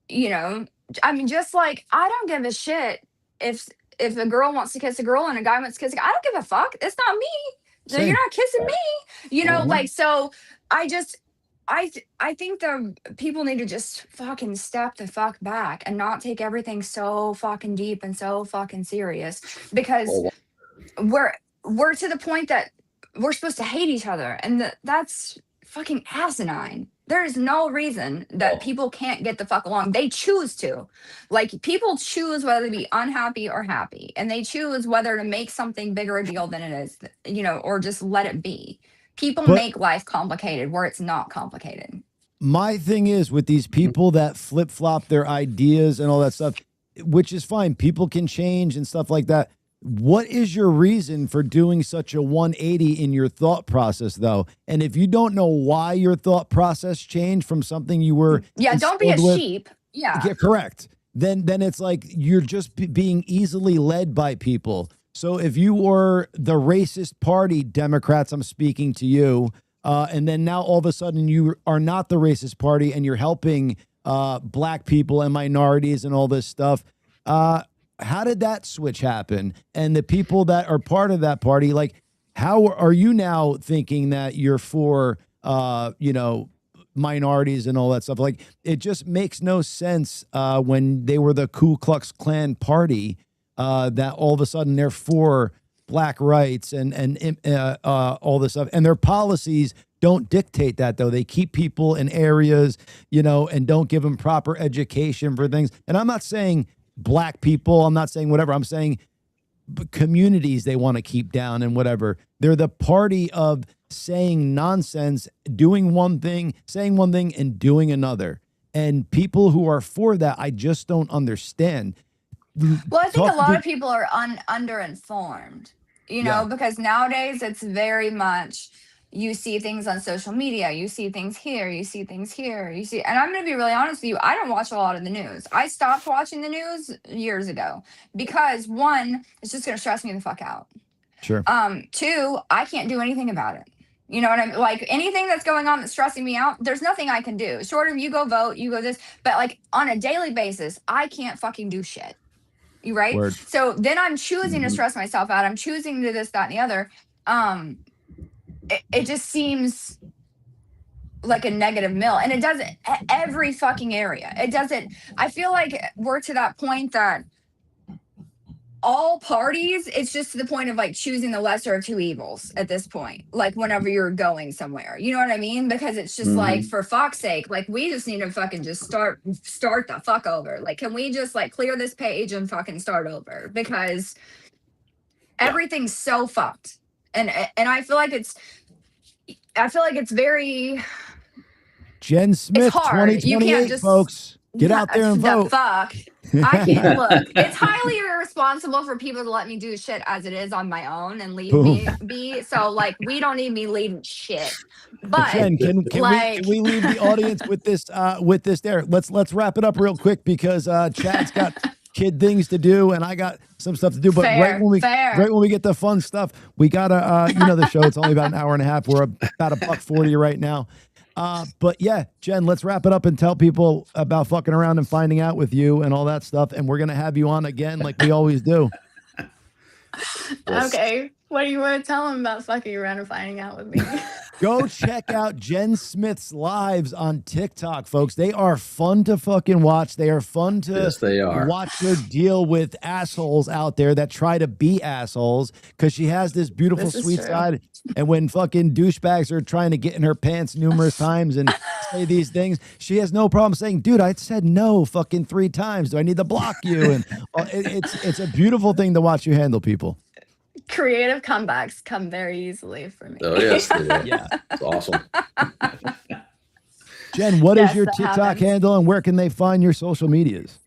I mean, just like, I don't give a shit if a girl wants to kiss a girl and a guy wants to kiss a guy. I don't give a fuck. It's not me. So you're not kissing me, like, so I think the people need to just fucking step the fuck back and not take everything so fucking deep and so fucking serious, because we're to the point that we're supposed to hate each other, and that's fucking asinine. There is no reason that people can't get the fuck along. They choose to. Like, people choose whether to be unhappy or happy, and they choose whether to make something bigger a deal than it is, or just let it be. People make life complicated where it's not complicated. My thing is with these people that flip-flop their ideas and all that stuff, which is fine. People can change and stuff like that. What is your reason for doing such a 180 in your thought process, though? And if you don't know why your thought process changed from something you were don't be a instilled with- sheep. Yeah, correct. Then it's like you're just being easily led by people. So if you were the racist party, Democrats, I'm speaking to you, and then now all of a sudden you are not the racist party and you're helping black people and minorities and all this stuff. How did that switch happen? And the people that are part of that party, like, how are you now thinking that you're for, minorities and all that stuff? Like, it just makes no sense when they were the Ku Klux Klan party, that all of a sudden they're for black rights and all this stuff. And their policies don't dictate that, though. They keep people in areas, and don't give them proper education for things. And I'm not saying black people. I'm not saying whatever. I'm saying communities they want to keep down and whatever. They're the party of saying nonsense, doing one thing, saying one thing, and doing another. And people who are for that, I just don't understand. Well, I think a lot of people are underinformed, you know, Yeah. because nowadays it's very much you see things on social media, you see things here, you see things here, you see. And I'm going to be really honest with you, I don't watch a lot of the news. I stopped watching the news years ago because one, it's just going to stress me the fuck out. Sure. Two, I can't do anything about it. You know what I mean? Like anything that's going on that's stressing me out, there's nothing I can do. Short of you go vote, you go this, but like on a daily basis, I can't fucking do shit. You right? Word. So then I'm choosing to stress myself out. I'm choosing to do this, that, and the other. It just seems like a negative mill. And it doesn't every fucking area. It doesn't. I feel like we're to that point that all parties, it's just to the point of like choosing the lesser of two evils at this point. Like whenever you're going somewhere, you know what I mean? Because it's just like, for fuck's sake, like we just need to fucking just start the fuck over. Like, can we just like clear this page and fucking start over? Because everything's so fucked. And I feel like it's very Jen Smith, it's hard. You 2028, can't just folks. Get out there and vote. Fuck. I can't look. It's highly irresponsible for people to let me do shit as it is on my own and leave me be. So like, we don't need me leading shit. But Jen, can we leave the audience with this there? Let's wrap it up real quick because Chad's got kid things to do and I got some stuff to do. But right when we get the fun stuff, we gotta you know the show. It's only about an hour and a half. We're about $1.40 right now. But yeah, Jen, let's wrap it up and tell people about fucking around and finding out with you and all that stuff. And we're going to have you on again like we always do. Okay. What do you want to tell them about fucking around and finding out with me? Go check out Jen Smith's lives on TikTok, folks. They are fun to fucking watch. They are fun to watch her deal with assholes out there that try to be assholes because she has this beautiful, sweet side. And when fucking douchebags are trying to get in her pants numerous times and say these things, she has no problem saying, dude, I said no fucking 3 times. Do I need to block you? And it's a beautiful thing to watch you handle people. Creative comebacks come very easily for me. Oh, yes. Yeah. It's awesome. Jen, what is your TikTok handle and where can they find your social medias?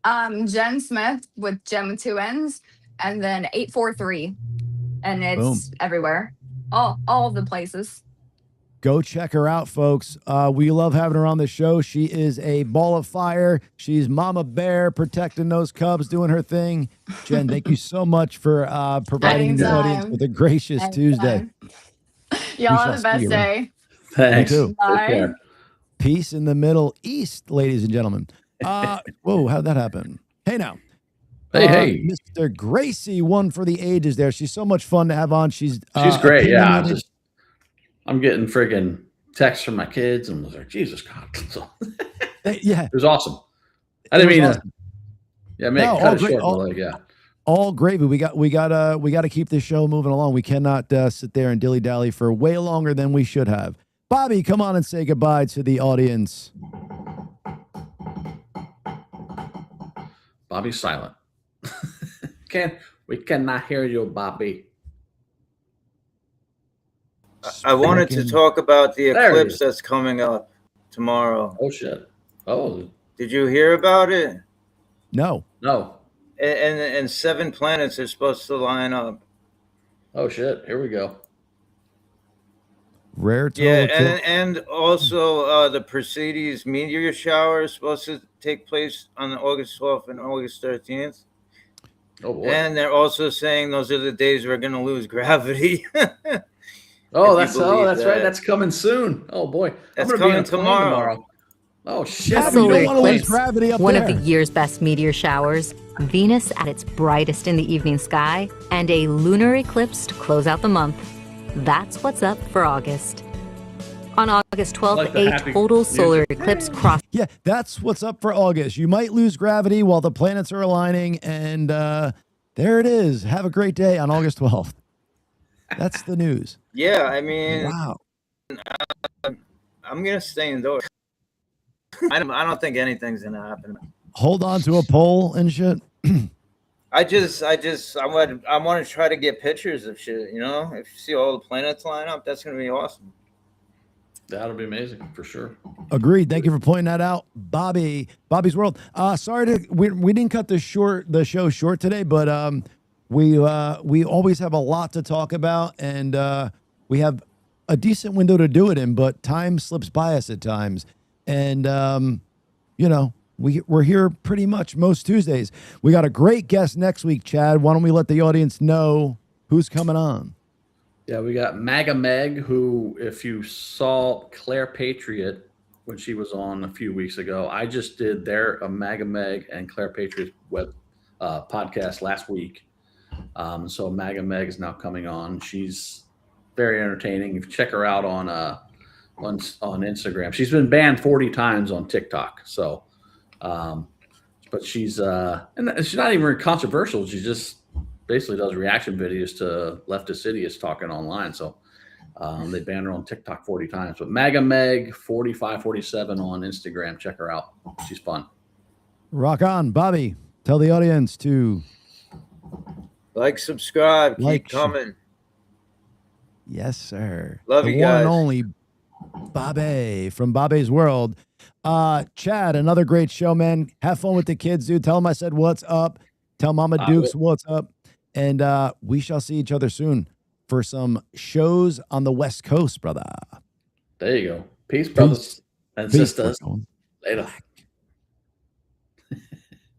Jenn Smith with Jen with 2 N's and then 843. And it's everywhere. All of the places. Go check her out, folks. We love having her on the show. She is a ball of fire. She's Mama Bear protecting those cubs, doing her thing. Jen, thank you so much for providing the audience with a gracious Tuesday. Y'all have the best day. Thanks. You too. Bye. Peace in the Middle East, ladies and gentlemen. Whoa, how'd that happen? Hey now. Hey. Mr. Gracey, one for the ages there. She's so much fun to have on. She's great. Yeah. I'm getting friggin' texts from my kids and was like, Jesus God. So, yeah. It was awesome. I didn't mean to cut it short. All gravy. We got to keep this show moving along. We cannot sit there and dilly-dally for way longer than we should have. Bobby, come on and say goodbye to the audience. Bobby's silent. We cannot hear you, Bobby. I wanted to talk about the eclipse that's coming up tomorrow. Oh shit! Oh, did you hear about it? No. And 7 planets are supposed to line up. Oh shit! Here we go. Rare. And also the Perseus meteor shower is supposed to take place on August 12th and August 13th. Oh boy! And they're also saying those are the days we're going to lose gravity. Oh, that's right. That's coming soon. Oh boy, that's coming tomorrow. Oh shit! A solar eclipse, one of the year's best meteor showers, Venus at its brightest in the evening sky, and a lunar eclipse to close out the month. That's what's up for August. On August 12th, a total solar eclipse crossed. Yeah, that's what's up for August. You might lose gravity while the planets are aligning, and there it is. Have a great day on August 12th. That's the news. Yeah, I mean, wow. I'm gonna stay indoors. I don't think anything's gonna happen. hold on to a pole and shit? I want to try to get pictures of shit. You know, if you see all the planets line up, that's gonna be awesome. That'll be amazing for sure. Agreed. Thank you for pointing that out, Bobby. Bobby's World. Sorry we didn't cut the show short today, but we always have a lot to talk about, and we have a decent window to do it in, but time slips by us at times, and you know. We're here pretty much most Tuesdays. We got a great guest next week, Chad. Why don't we let the audience know who's coming on? Yeah, we got MAGA Meg, who, if you saw Claire Patriot when she was on a few weeks ago, I just did their MAGA Meg and Claire Patriot web podcast last week. So MAGA Meg is now coming on. She's very entertaining. If you check her out on Instagram, she's been banned 40 times on TikTok. So. But she's and she's not even controversial. She just basically does reaction videos to leftist idiots talking online. So they banned her on TikTok 40 times. But MAGA Meg 4547 on Instagram. Check her out. She's fun. Rock on, Bobby. Tell the audience to like, subscribe, keep coming. Yes, sir. Love the you one guys. And only Bobby from Bobby's World. Chad, another great show, man. Have fun with the kids, dude. Tell them I said what's up. Tell Mama Dukes what's up. And we shall see each other soon for some shows on the West Coast, brother. There you go. Peace, brothers and sisters. Later.